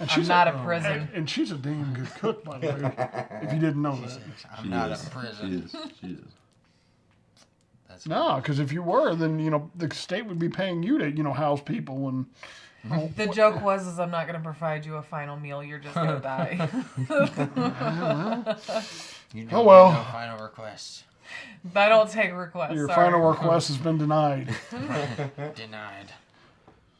And I'm not a prison. and she's a damn good cook, by the way. If you didn't know that. I'm not a prison. She is. That's No, because if you were, then the state would be paying you to house people and. The joke was I'm not gonna provide you a final meal. You're just gonna die. You Oh, well. No final requests. I don't take requests. Your sorry. final request has been denied. Denied.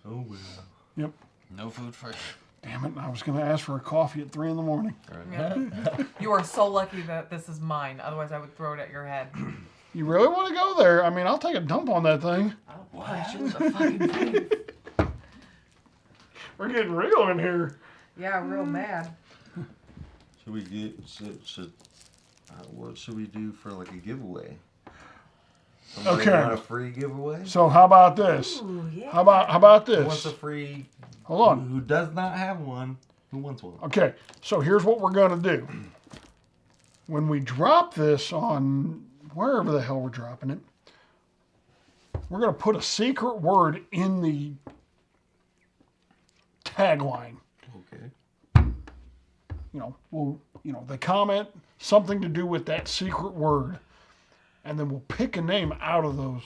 Oh well. Yep. No food for you. Damn it! I was going to ask for a coffee at 3 a.m. Yeah. You are so lucky that this is mine. Otherwise, I would throw it at your head. You really want to go there? I mean, I'll take a dump on that thing. I'll punch you in the fucking face. We're getting real in here. Yeah, real mad. Should we get what should we do for like a giveaway? Somebody Okay. want a free giveaway? So how about this? Ooh, yeah. How about Who wants this? a free? Hold on. Who does not have one? Who wants one? Okay, so here's what we're going to do. When we drop this on wherever the hell we're dropping it, we're going to put a secret word in the tagline. Okay. They comment something to do with that secret word, and then we'll pick a name out of those.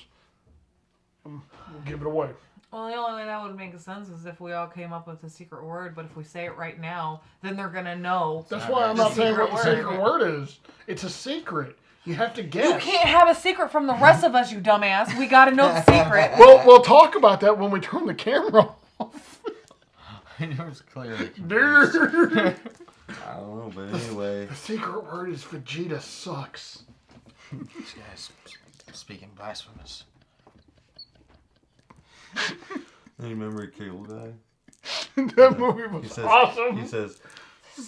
We'll give it away. Well, the only way that would make sense is if we all came up with a secret word. But if we say it right now, then they're gonna know. That's why I'm not saying what the secret secret word is. It's a secret. You have to guess. You can't have a secret from the rest of us, you dumbass. We gotta know the secret. Well, we'll talk about that when we turn the camera off. It was clearly. Dude. I don't know, but anyway. The secret word is Vegeta sucks. This guy's speaking blasphemous. You remember Cable Guy? That movie He was says. awesome. He says. The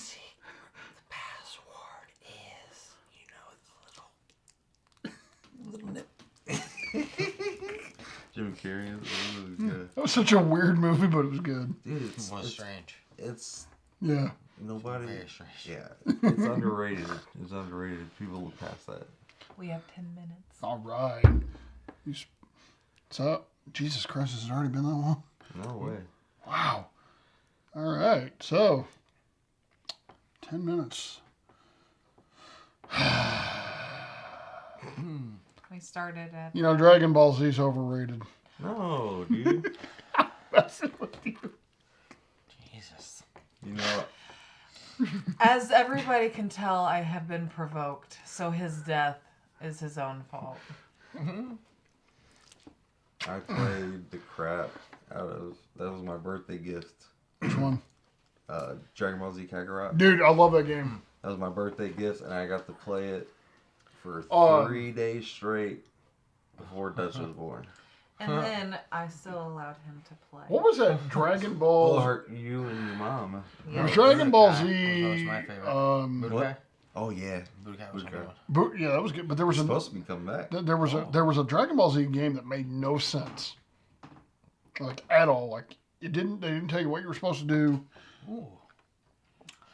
password is, Jim Carrey. It was good. That was such a weird movie, but it was good. Dude, It was strange. it's Yeah. nobody. Very strange. Yeah, it's underrated. It's underrated. People look past that. We have 10 minutes. All right. So, Jesus Christ, has it already been that long? No way. Wow. All right. So, 10 minutes. We started at. Dragon Ball Z's overrated. No, dude. Jesus. You know, As everybody can tell, I have been provoked. So his death is his own fault. I played the crap out of. That was my birthday gift. Which one? Dragon Ball Z Kakarot. Dude, I love that game. That was my birthday gift, and I got to play it for 3 days straight before Dutch was born. And then I still allowed him to play. What was that? Dragon Ball. Well, hurt you and your mom. It was Dragon Ball That Z. was my favorite. Budokai? Oh yeah, Budokai was a good one. Yeah, that was good. But there was it's a supposed to be coming back. there was a Dragon Ball Z game that made no sense, like at all. Like they didn't tell you what you were supposed to do. Ooh.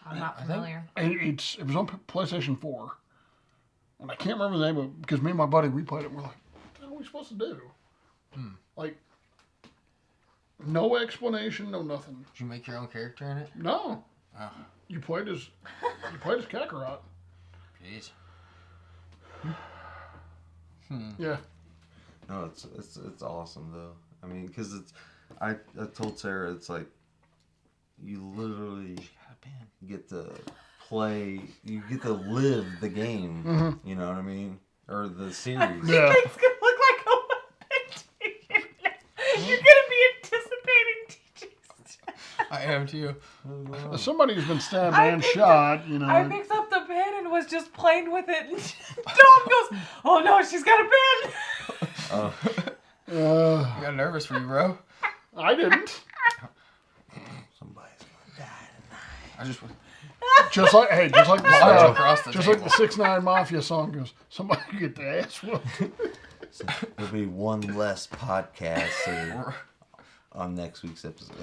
I'm not I think- familiar. And it was on PlayStation 4, and I can't remember the name of it because me and my buddy we played it. And we're like, what the hell are we supposed to do? Like, no explanation, no nothing. Did you make your own character in it? No, Oh, you played as Kakarot. jeez. Yeah. No, it's awesome though. I mean, because I told Sarah it's like you literally Got a pen. get to play, you get to live the game. You know what I mean, or the series. Yeah. It's gonna look like a weapon. You're gonna be anticipating TJ's death. I am too. As somebody who's been stabbed I and picked shot, I picked up the pen and was just playing with it. And Dom goes, "Oh no, she's got a pen." I got nervous for you, bro. I didn't. Somebody's gonna die tonight. I just. Just like the Large across the just like the table. 6ix9ine Mafia song goes. Somebody get the ass whooped. There'll be one less podcast on next week's episode.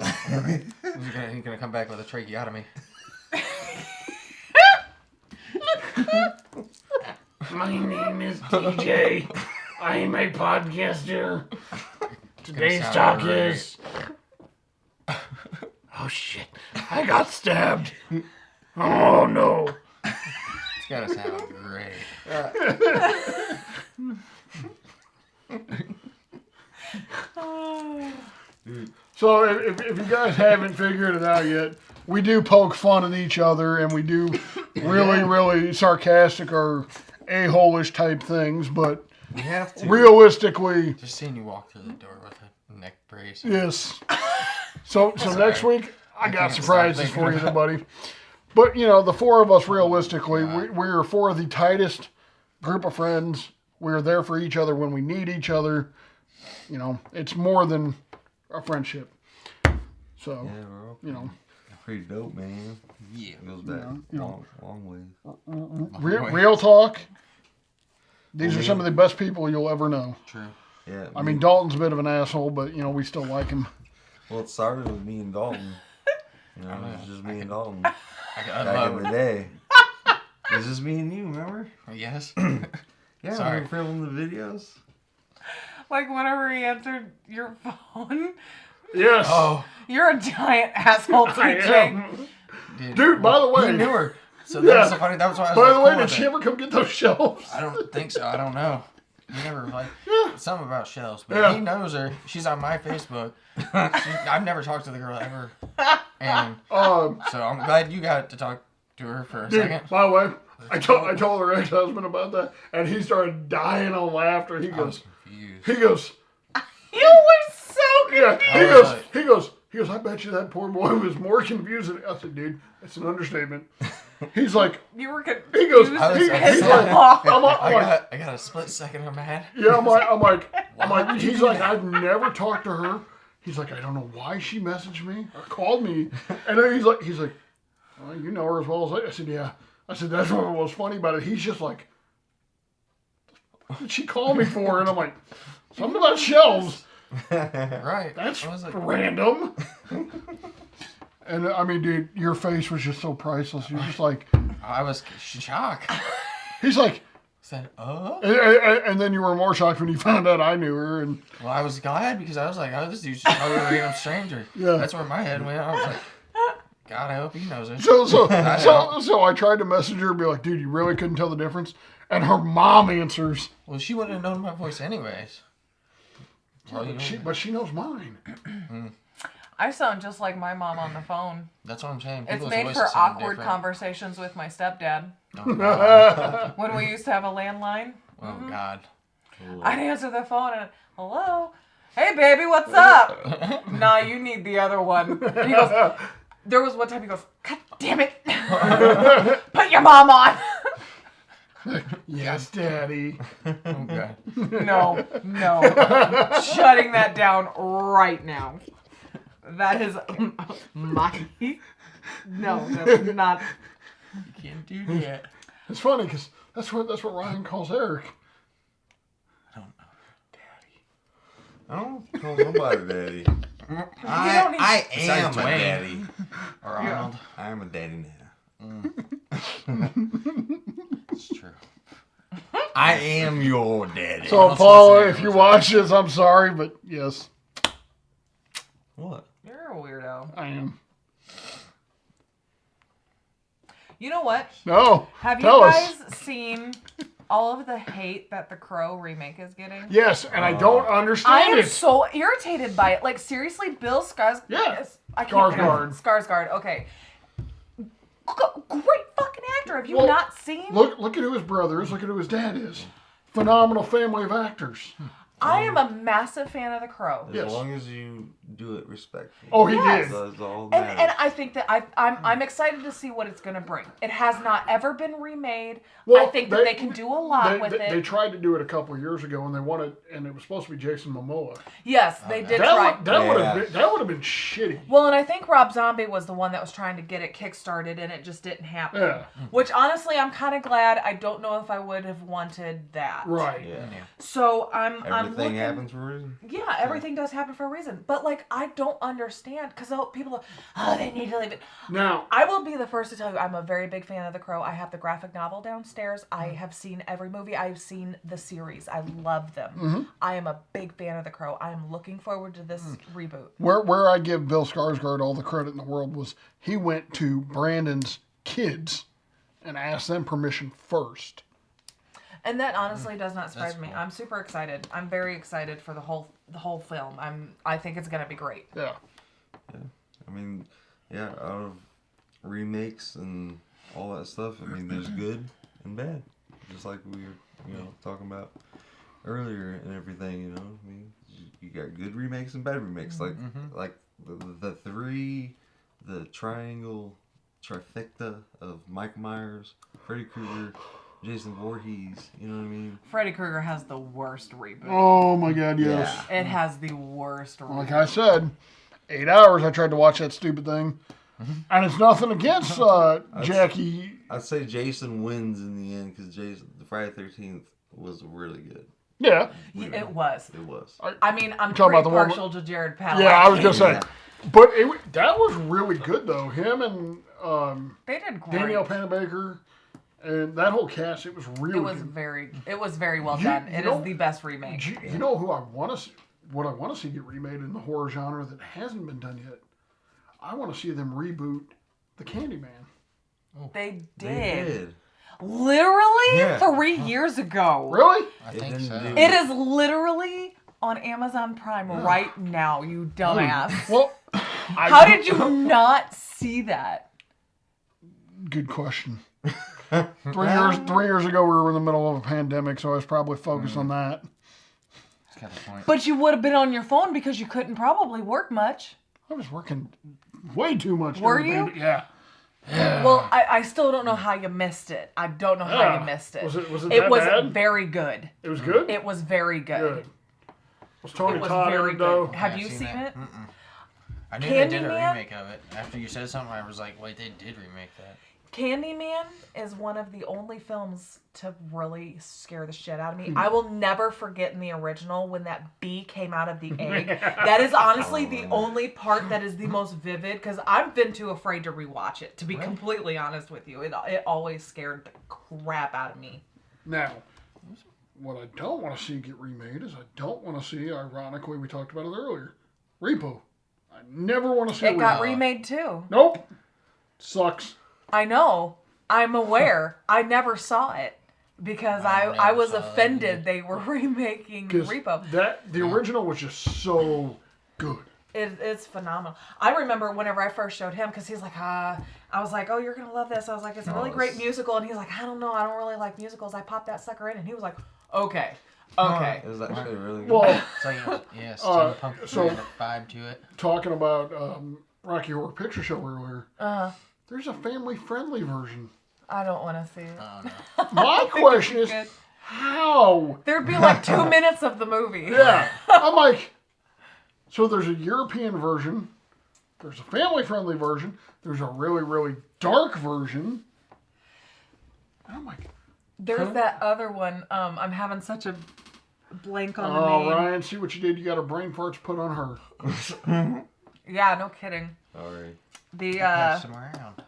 He's gonna come back with a tracheotomy. My name is TJ. I am a podcaster. Today's sound talk great. is. Oh shit! I got stabbed. Oh no! It's gotta sound great. So if you guys haven't figured it out yet, we do poke fun at each other and we do really sarcastic or a-hole-ish type things, but We have to. realistically, Just seeing you walk through the door with a neck brace. yes. So next week I got can't stop surprises thinking for you, about it. buddy. But the four of us realistically, we are four of the tightest group of friends. We are there for each other when we need each other. It's more than a friendship. So, Yeah, we're all pretty dope, man. Yeah. It goes back long way. real talk. These are some of the best people you'll ever know. True. Yeah. I mean, Dalton's a bit of an asshole, but we still like him. well, it started with me and Dalton. It was just me and Dalton back I got in unload. the day. It was just me and you, remember? Yes. Yeah, Sorry. we were filming the videos. Like whenever he answered your phone, Yes. Oh, you're a giant asshole, I TJ. am. dude. Dude, by the way, You knew her. So Yeah. that was so funny. That was why I was by like, the way, cool did with she it. ever come get those shelves? I don't think so. I don't know. You never like Yeah. something about shells, but Yeah. he knows her. She's on my Facebook. I've never talked to the girl ever, and Um, so I'm glad you got to talk to her for a dude, second. by the way, I told her ex-husband about that, and he started dying of laughter. He I was goes, confused. You were so yeah. was He goes. I bet you that poor boy was more confused than I said, dude. That's an understatement. He's like, You were confused. he goes, I was- he's I like, off. I'm I like, got a split second of mad. yeah, I'm like, would you he's do like, that? I've never talked to her. He's like, I don't know why she messaged me or called me. And then he's like, well, you know her as well as I said, yeah. I said, that's what was funny about it. He's just like, what did she call me for? And I'm like, something about shelves. Right. That's I was like, random. And I mean, dude, your face was just so priceless. You're just like, I was shocked. he's like, Said, and then you were more shocked when you found out I knew her. And well, I was glad because I was like, oh, this dude's just probably a random stranger. Yeah. That's where my head went. I was like, God, I hope he knows it. so I tried to message her and be like, dude, you really couldn't tell the difference? And her mom answers, Well, she wouldn't have known my voice anyways. Well, you know, but she knows mine. I sound just like my mom on the phone. that's what I'm saying. It's People's made voices for sound awkward different. conversations with my stepdad. Oh, God. When we used to have a landline, Oh, God. I'd answer the phone and, hello? Hey, baby, what's up? Nah, you need the other one. And he goes, there was one time he goes, God damn it. Put your mom on. Yes, Daddy. Oh, God. No. Shutting that down right now. That is my... No, that's not... You can't do that. It's funny because that's what Ryan calls Eric. I don't call nobody daddy. don't need- I Besides am a Dwayne. daddy. Or Arnold. I am a daddy now. It's true. I am your daddy. So, Arnold Paula, Schwarzenegger if you was watch this, I'm sorry, but yes, What? You're a weirdo. I am. You know what? No. Have you Tell guys us. seen all of the hate that the Crow remake is getting? Yes, and I don't I understand am it. so irritated by it. Like, seriously, Bill Skarsgård. Yeah. I can't Skarsgård. Skarsgård. Okay. Great fucking actor. Have you Well, not seen? Look at who his brother is. Look at who his dad is. Phenomenal family of actors. I am a massive fan of the Crow. As Yes. long as you do it respectfully. Oh, he Yes. did. That's all And, that matters. and I think that I'm excited to see what it's going to bring. It has not ever been remade. Well, I think that they can do a lot with They it. tried to do it a couple of years ago, and they wanted, and it was supposed to be Jason Momoa. Yes, they did That try. would have been shitty. Well, and I think Rob Zombie was the one that was trying to get it kickstarted, and it just didn't happen. Yeah. Which honestly, I'm kind of glad. I don't know if I would have wanted that. Right. Yeah. So I'm Everything looking. happens for a reason. Yeah, everything does happen for a reason. But like, I don't understand because people are, oh, they need to leave it. Now, I will be the first to tell you, I'm a very big fan of The Crow. I have the graphic novel downstairs. I Mm-hmm. have seen every movie. I've seen the series. I love them. Mm-hmm. I am a big fan of The Crow. I am looking forward to this reboot. where I give Bill Skarsgård all the credit in the world was he went to Brandon's kids and asked them permission first. And that honestly does not surprise That's me. cool. I'm super excited. I'm very excited for the whole film. I think it's gonna be great. Yeah. I mean, yeah, out of remakes and all that stuff, I mean, there's good and bad. Just like we were, talking about earlier and everything, I mean, you got good remakes and bad remakes. Like the three, the triangle, trifecta of Mike Myers, Freddy Krueger, Jason Voorhees, you know what I mean? Freddy Krueger has the worst reboot. Oh my God, yes. It has the worst reboot. Like I said, 8 hours I tried to watch that stupid thing. And it's nothing against Jackie. I'd say Jason wins in the end because the Friday 13th was really good. Yeah. It was. It was. I mean, I'm talking pretty about the one partial to Jared Padalecki. Yeah, I was going to say. Yeah. But that was really good, though. Him and They did great. Danielle Panabaker and that whole cast, it was really It was good. very well You- done. you It know- is the best remake. You know who I want to see, what I want to see get remade in the horror genre that hasn't been done yet? I want to see them reboot The Candyman. They They did. did. Literally Yeah. 3 years ago. Really? I It think didn't so. do It is literally on Amazon Prime right now, you dumbass. Well, How did you not see that? Good question. 3 years ago, we were in the middle of a pandemic, so I was probably focused on that. It's got a point. But you would have been on your phone because you couldn't probably work much. I was working way too much. Were during the you? pandemic. Yeah. Well, I still don't know how you missed it. I don't know how Yeah. you missed it. Was it It that was bad? very good. It was good? It was very good. Good. Was Tony It was Todd in very it, though? good. Have I you haven't seen it? Mm-mm. I knew they did a Candyman? remake of it. After you said something, I was like, wait, they did remake that. Candyman is one of the only films to really scare the shit out of Hmm. me. I will never forget in the original when that bee came out of the egg. That is honestly the only part that is the most vivid because I've been too afraid to rewatch it, to be completely honest with you. It always scared the crap out of me. Now, what I don't want to see get remade is I don't want to see, ironically, we talked about it earlier, Repo. I never want to see It got Repo. remade too. Nope. Sucks. I know. I'm aware. I never saw it because I I never was saw that offended either. they were remaking Because Repo. the original was just so good. It's phenomenal. I remember whenever I first showed him, because he's like, I was like, oh, you're going to love this. I was like, it's a really great it's- musical. And he's like, I don't know. I don't really like musicals. I popped that sucker in. And he was like, okay. Okay. It was actually really good. Well, It's like, yeah, steampunk so- kind of vibe to it. talking about Rocky Horror Picture Show earlier, Uh, there's a family-friendly version. I don't want to see it. Oh, no. My question is, Good. how? There'd be like 2 minutes of the movie. Yeah. I'm like, so there's a European version, there's a family-friendly version, there's a really, really dark version. And I'm like, There's that other one. I'm having such a blank on the oh, name. Ryan, see what you did? You got her brain farts put on her. Yeah, no kidding. Sorry. The Pass them around.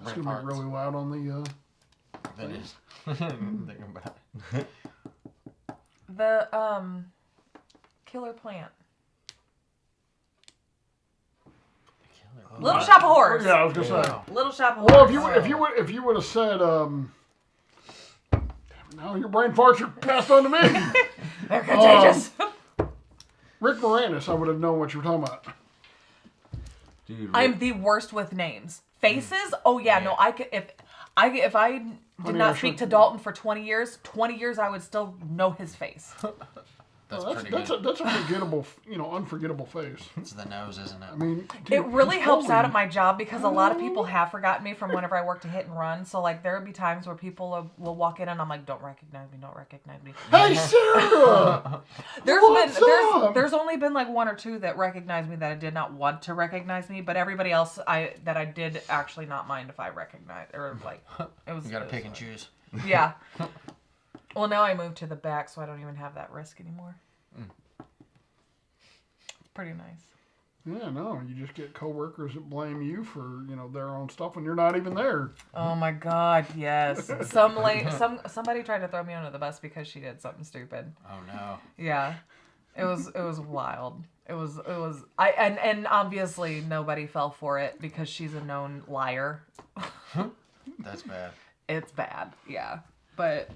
It's going to be really loud on the... That is. Think about it. the Killer Plant. Little Shop of Horrors. Yeah, I was going to say. Wow. Little Shop of Well, Horrors. if you would have said, now your brain farts are passed on to me. They're contagious. Rick Moranis, I would have known what you were talking about. Dude, I'm the worst with names. Faces? Oh yeah, no. I could if I did Honey, not I speak should- to Dalton for 20 years I would still know his face. That's That's pretty good. that's a forgettable, unforgettable face. It's the nose, isn't it? I mean, It dude, really he's helps out holy. at my job because a lot of people have forgotten me from whenever I worked a hit and run. So like there would be times where people will walk in and I'm like, don't recognize me. Hey, Sarah! What's up? There's only been like one or two that recognized me that I did not want to recognize me, but everybody else I did actually not mind if I recognized or like it was. You gotta it was pick and fine. choose. Yeah. Well, now I moved to the back, so I don't even have that risk anymore. Pretty nice. Yeah, no, you just get coworkers that blame you for their own stuff when you're not even there. Oh my God, yes. Somebody tried to throw me under the bus because she did something stupid. Oh no. Yeah, it was wild. It was and obviously nobody fell for it because she's a known liar. That's bad. It's bad, yeah. But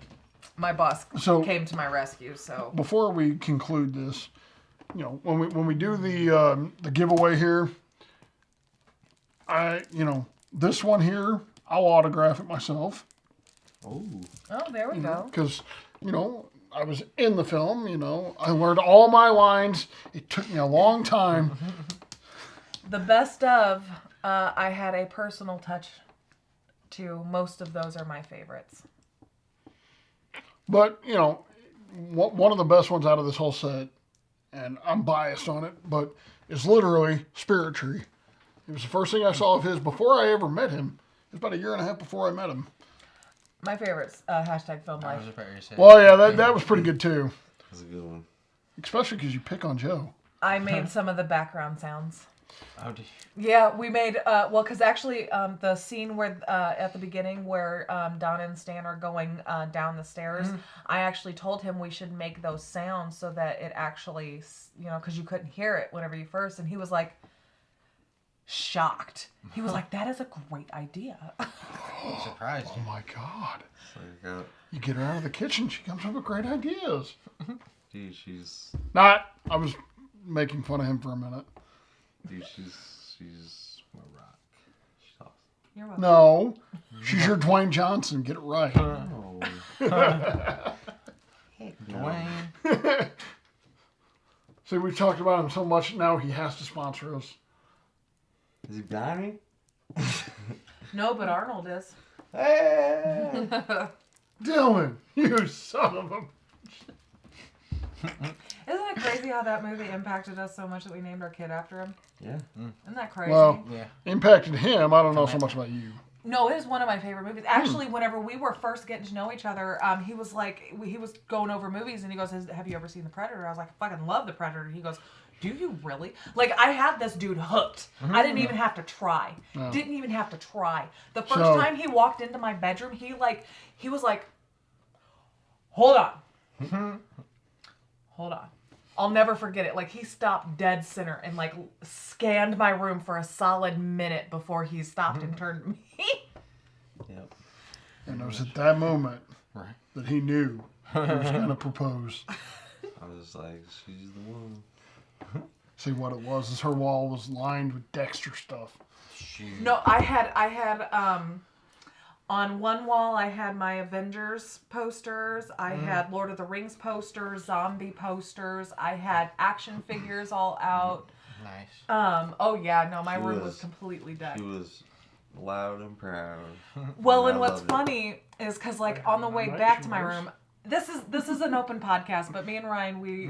my boss So- came to my rescue. So Before we conclude this, when we do the giveaway here, this one here, I'll autograph it myself Oh, there we go. because I was in the film. I learned all my lines. It took me a long time. The best of I had a personal touch to. Most of those are my favorites. But, one of the best ones out of this whole set, and I'm biased on it, but it's literally Spirit Tree. It was the first thing I saw of his before I ever met him. It was about a year and a half before I met him. My favorites, hashtag film I life. was about to say. Well, yeah, that was pretty good too. that's a good one. Especially because you pick on Joe. I made some of the background sounds. Oh, did Yeah, we made because actually the scene where at the beginning where Donna and Stan are going down the stairs, I actually told him we should make those sounds so that it actually because you couldn't hear it whenever you first, and he was like shocked. He was like, "That is a great idea." you surprised Oh you? my God. It's like, You get her out of the kitchen, she comes up with great ideas. dude, she's I was making fun of him for a minute. she's my rock. She's awesome. You're welcome. No, she's your Dwayne Johnson. Get it right. Oh, Dwayne. See, we've talked about him so much now he has to sponsor us. is he dying? No, but Arnold is. Hey! Dylan, you son of a... Isn't it crazy how that movie impacted us so much that we named our kid after him? Yeah. Isn't that crazy? Well, Yeah. impacted him. I don't know so much about you. No, it is one of my favorite movies. Actually, whenever we were first getting to know each other, he was like, he was going over movies, and he goes, "Have you ever seen The Predator?" I was like, "I fucking love The Predator." He goes, "Do you really?" Like, I had this dude hooked. I didn't even have to try. No. Didn't even have to try. The first So- time he walked into my bedroom, he was like, "Hold on, hold on." I'll never forget it. Like, he stopped dead center and like scanned my room for a solid minute before he stopped and turned to me. Yep. And it was at that moment Right. that he knew he was going to propose. I was like, she's the one. See, what it was is her wall was lined with Dexter stuff. Shoot. No, I had on one wall I had my Avengers posters, I had Lord of the Rings posters, zombie posters, I had action figures all out. Nice. Oh yeah, no, my She room was was- completely decked. She was loud and proud. Well, I and what's loved it. funny is because like on the way Right, back she to my was. room, this is an open podcast, but me and Ryan, we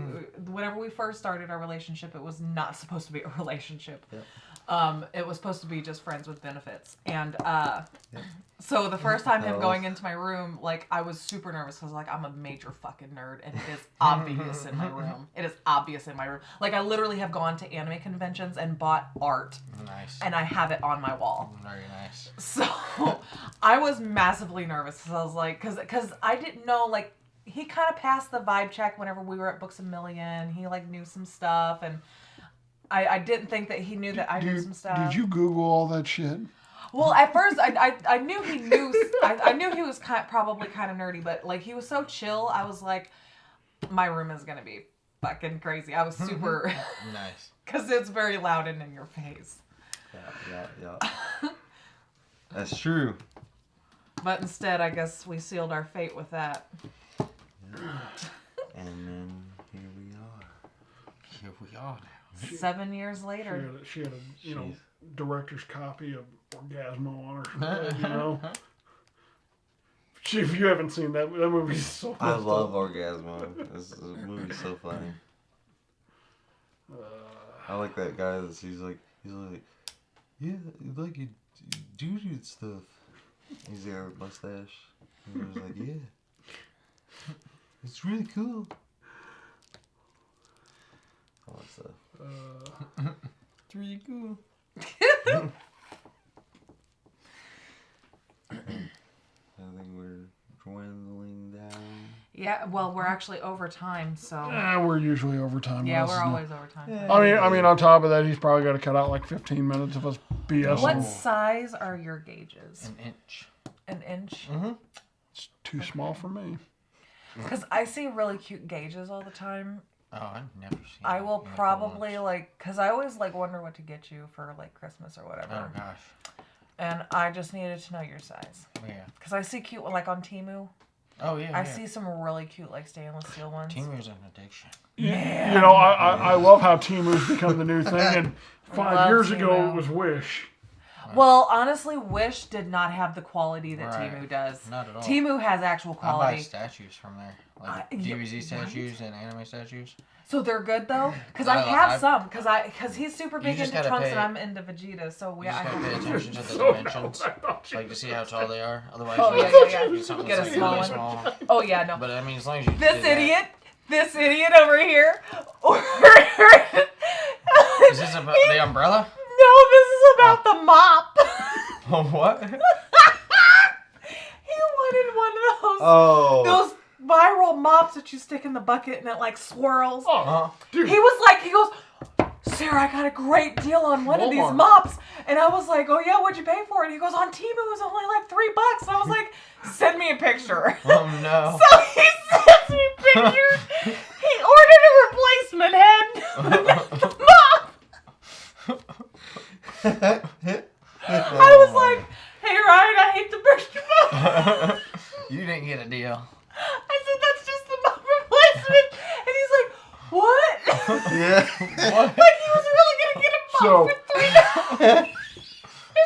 whenever we first started our relationship, it was not supposed to be a relationship. Yep. It was supposed to be just friends with benefits, and so the first time him going into my room, like I was super nervous because like I'm a major fucking nerd, and it is obvious in my room. It is obvious in my room. Like I literally have gone to anime conventions and bought art, Nice. and I have it on my wall. Very nice. So I was massively nervous because I was like, because I didn't know, like, he kind of passed the vibe check whenever we were at Books A Million. He like knew some stuff, and I didn't think that he knew that I knew some stuff. Did you Google all that shit? Well, at first I knew he knew. I knew he was probably kind of nerdy, but like he was so chill. I was like, my room is gonna be fucking crazy. I was super Nice. because it's very loud and in your face. Yeah. That's true. But instead, I guess we sealed our fate with that. And then here we We all do. 7 years She later. had a Jeez. director's copy of Orgasmo on her bed, you know. If you haven't seen that movie's so I messed love up. Orgasmo. This movie's so funny. I like that guy he's like, yeah, like you do stuff. He's got a mustache. And he was like, yeah, it's really cool. All that stuff. It's really cool. I think we're dwindling down. Yeah, well, we're actually over time, so. We're usually overtime. Yeah, with we're us, isn't it? always over time. Yeah. I mean, on top of that, he's probably got to cut out like 15 minutes of us BS. What size are your gauges? An inch. An inch? It's too small for me. Because I see really cute gauges all the time. Oh, I've never seen I will anything probably once. because I always wonder what to get you for like Christmas or whatever. Oh, gosh. And I just needed to know your size. Yeah. Because I see cute, like on Temu. Oh, yeah. I see some really cute, like stainless steel ones. Temu's an addiction. You know, I love how Temu's become the new thing. And 5 Love years ago, Temu. it was Wish. Well, honestly, Wish did not have the quality that Right. Temu does. Not at all. Temu has actual I buy quality. statues from there. Like yeah, DBZ statues and anime statues. So they're good though, because I I- have I- some. Because he's super big just into gotta Trunks pay- and I'm into Vegeta. So You just gotta pay have attention to the So dimensions. Like to see how tall they are. Otherwise, Oh, you yeah. get something Get a that's small really one. small. Oh yeah, no. But I mean, as long as you This do that- this idiot over here. Is this about the umbrella? No, this is about the mop. Oh, what? He wanted one of those. Oh. Those viral mops that you stick in the bucket and it like swirls. Oh, dude. He goes, Sarah, I got a great deal on one of these Walmart. mops. And I was like, oh yeah, what'd you pay for it? He goes, on Temu it was only like $3. And I was like, send me a picture. Oh no. So he sends me pictures. He ordered a replacement head. I was like, hey Ryan, I hate to burst your mouth. You didn't get a deal. I said, that's just the mop replacement. And he's like, what? Yeah. What? Like he was really gonna get a mop So- for $3.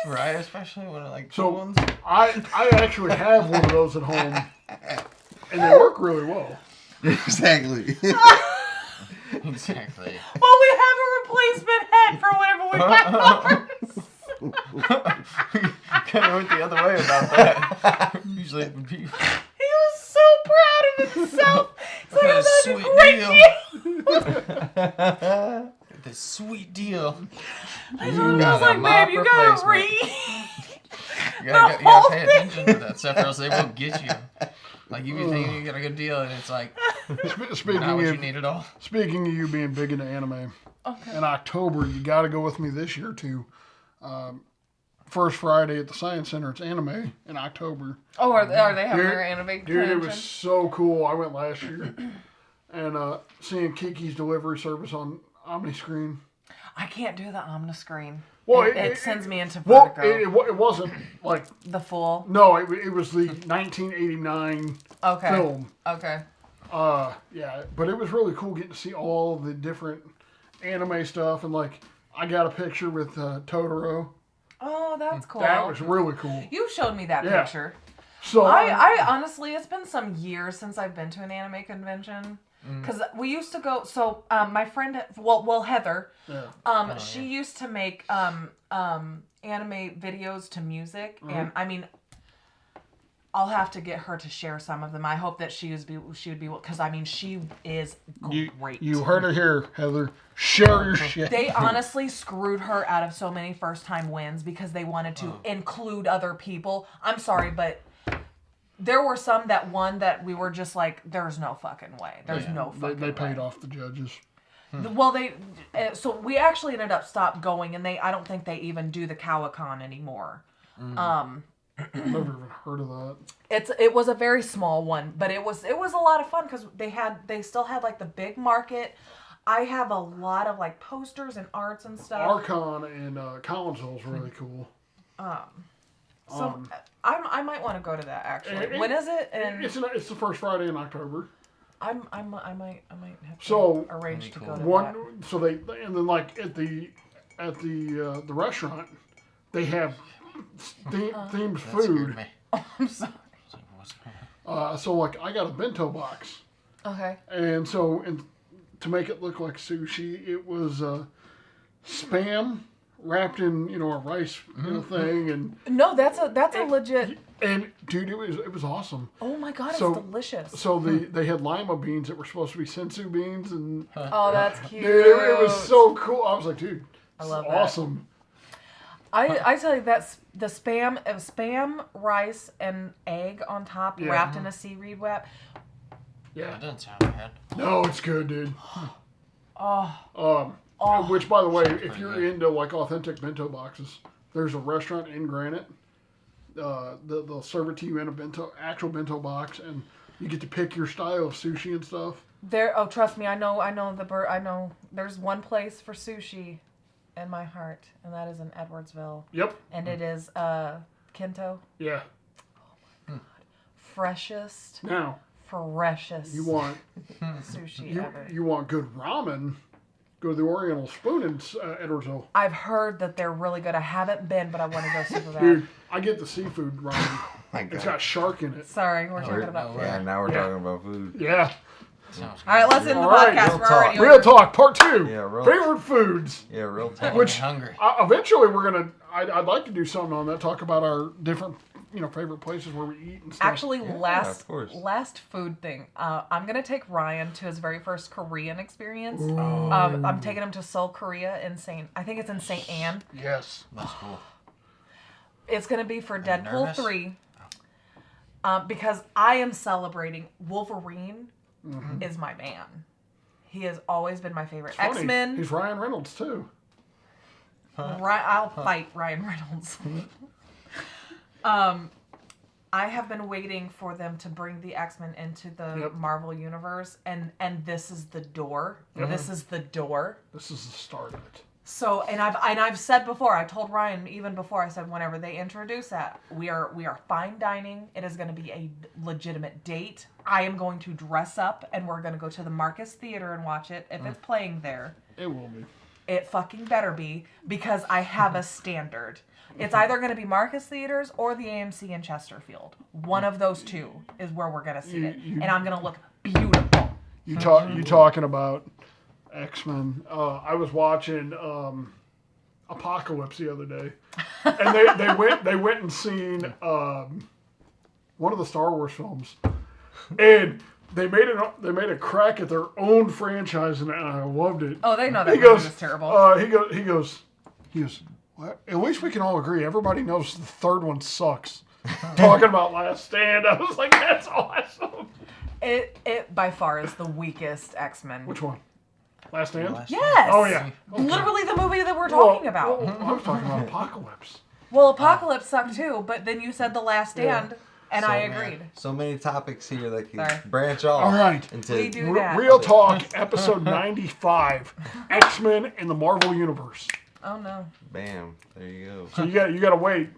Right, especially when like So- cool ones. I actually have one of those at home, and they work really well. Exactly. Exactly. Well, we have a replacement head for whenever we buy ours. Kind of went the other way about that. Usually, when people. He was so proud of himself. He's like, What a that's a sweet great deal. deal. The sweet deal. I was like, babe, you gotta read. You gotta whole pay thing. attention to that stuff, or else they will get you. Like you be thinking you got a good deal, and it's like Speaking not what you of need at all. speaking of you being big into anime, Okay. in October you got to go with me this year to first Friday at the Science Center. It's anime in October. Oh, are they having Dude, their anime Dude, it convention? was so cool. I went last year, and seeing Kiki's delivery service on OmniScreen. I can't do the Omniscreen. Well, it sends me into Well, vertigo. it wasn't like The full. no, it was the 1989 Okay. film. Okay. Yeah, but it was really cool getting to see all the different anime stuff, and like I got a picture with Totoro. Oh, that's cool. That was really cool. You showed me that Yeah. picture. So I honestly, it's been some years since I've been to an anime convention. Mm. Because we used to go. So my friend, well Heather, yeah. she used to make anime videos to music, Mm-hmm. and I mean, I'll have to get her to share some of them. I hope that she would be because I mean she is great. You heard it here, Heather. Share your shit. They honestly screwed her out of so many first-time wins because they wanted to include other people. I'm sorry, but there were some that won that we were just like, there's no fucking way. There's no fucking They paid way. off the judges. Well, so we actually ended up stopped going, and I don't think they even do the Cowic-Con anymore. I've never even heard of that. It was a very small one, but it was a lot of fun because they still had like the big market. I have a lot of like posters and arts and stuff. Archon and Collinsville is really cool. So I might want to go to that actually. it- When is it? And It's the first Friday in October. I might have to So, arrange to go to that. One, so they and then like at the restaurant, they have themed That food. scared me. I'm sorry. I was like, what's going on? So like I got a bento box, Okay. and so to make it look like sushi, it was spam wrapped in a rice thing, and No, that's a legit. dude, it was awesome. Oh my god, So- it's delicious. So they had lima beans that were supposed to be sensu beans, and Oh, that's cute. dude, it was so cool. I was like, dude, I this love is that. awesome. I tell you, that's the spam, spam, rice, and egg on top, Yeah. wrapped in a seaweed wrap. Yeah, That doesn't sound bad. no, it's good, dude. Oh, Which, by the way, if pretty you're good. into like authentic bento boxes, there's a restaurant in Granite. They'll serve it to you in a actual bento box, and you get to pick your style of sushi and stuff. there. Oh, trust me, I know. There's one place for sushi in my heart, and that is in Edwardsville, Yep. and it is Kento. Yeah. Freshest Now you want sushi ever. you want good ramen? Go to the Oriental Spoon in Edwardsville. I've heard that they're really good. I haven't been, but I want to go super bad. Dude, I get the seafood ramen. My It's God. got shark in it. Sorry, we're talking We're- about food. Yeah, now we're Yeah. talking about food. Yeah. Sounds All right, let's end the All right, podcast. real We're already talk. Real over. talk, part 2. Yeah, real- Favorite foods. Yeah, real good. talk. Which- I'm hungry. Eventually, we're gonna. I'd like to do something on that. Talk about our different, favorite places where we eat and stuff. Actually, Yeah, last of course. last food thing. I'm gonna take Ryan to his very first Korean experience. Oh, I'm taking him to Seoul, Korea, in Saint. I think it's in Saint Anne. Yes. that's cool. It's gonna be for Deadpool nervous? 3. Because I am celebrating Wolverine is my man. He has always been my favorite. Funny, X-Men. He's Ryan Reynolds too. I'll fight Ryan Reynolds. I have been waiting for them to bring the X-Men into the Yep. Marvel universe, and this is the door. Yep. This is the door. This is the start of it. So, and I've said before. I told Ryan even before. I said whenever they introduce that, we are fine dining. It is going to be a legitimate date. I am going to dress up, and we're going to go to the Marcus Theater and watch it if it's playing there. It will be. It fucking better be, because I have a standard. It's either going to be Marcus Theaters or the AMC in Chesterfield. One of those two is where we're going to see it. And I'm going to look beautiful. You talking about X-Men? I was watching Apocalypse the other day, and they went and seen one of the Star Wars films, and they made a crack at their own franchise, and I loved it. Oh, they know that He movie goes, was terrible. he goes. Well, at least we can all agree. Everybody knows the third one sucks. Talking about Last Stand, I was like, that's awesome. It by far is the weakest X-Men. Which one? Last Stand? Yes. Oh yeah. Literally the movie that we're talking about. Well, I was talking about Apocalypse. Well, Apocalypse sucked too, but then you said The Last Stand, and I So, agreed. So many topics here that can Sorry. branch off. All right. Into We do that. Real Talk, episode 95, X-Men in the Marvel Universe. Oh no. Bam. There you go. So you got to wait.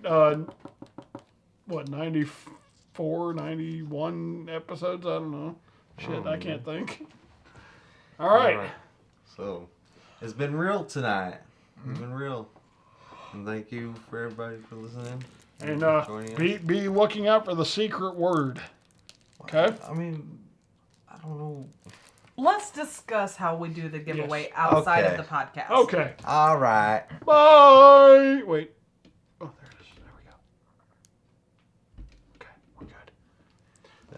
What 94, 91 episodes? I don't know. Shit, I can't think. All right. So, it's been real tonight. It's been real. And thank you for everybody for listening. And joining us. be looking out for the secret word. Okay. I mean, I don't know. Let's discuss how we do the giveaway Yes. outside Okay. of the podcast. Okay. All right. Bye. Wait. Oh, there it is. There we go. Okay, we're good.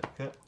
That cut.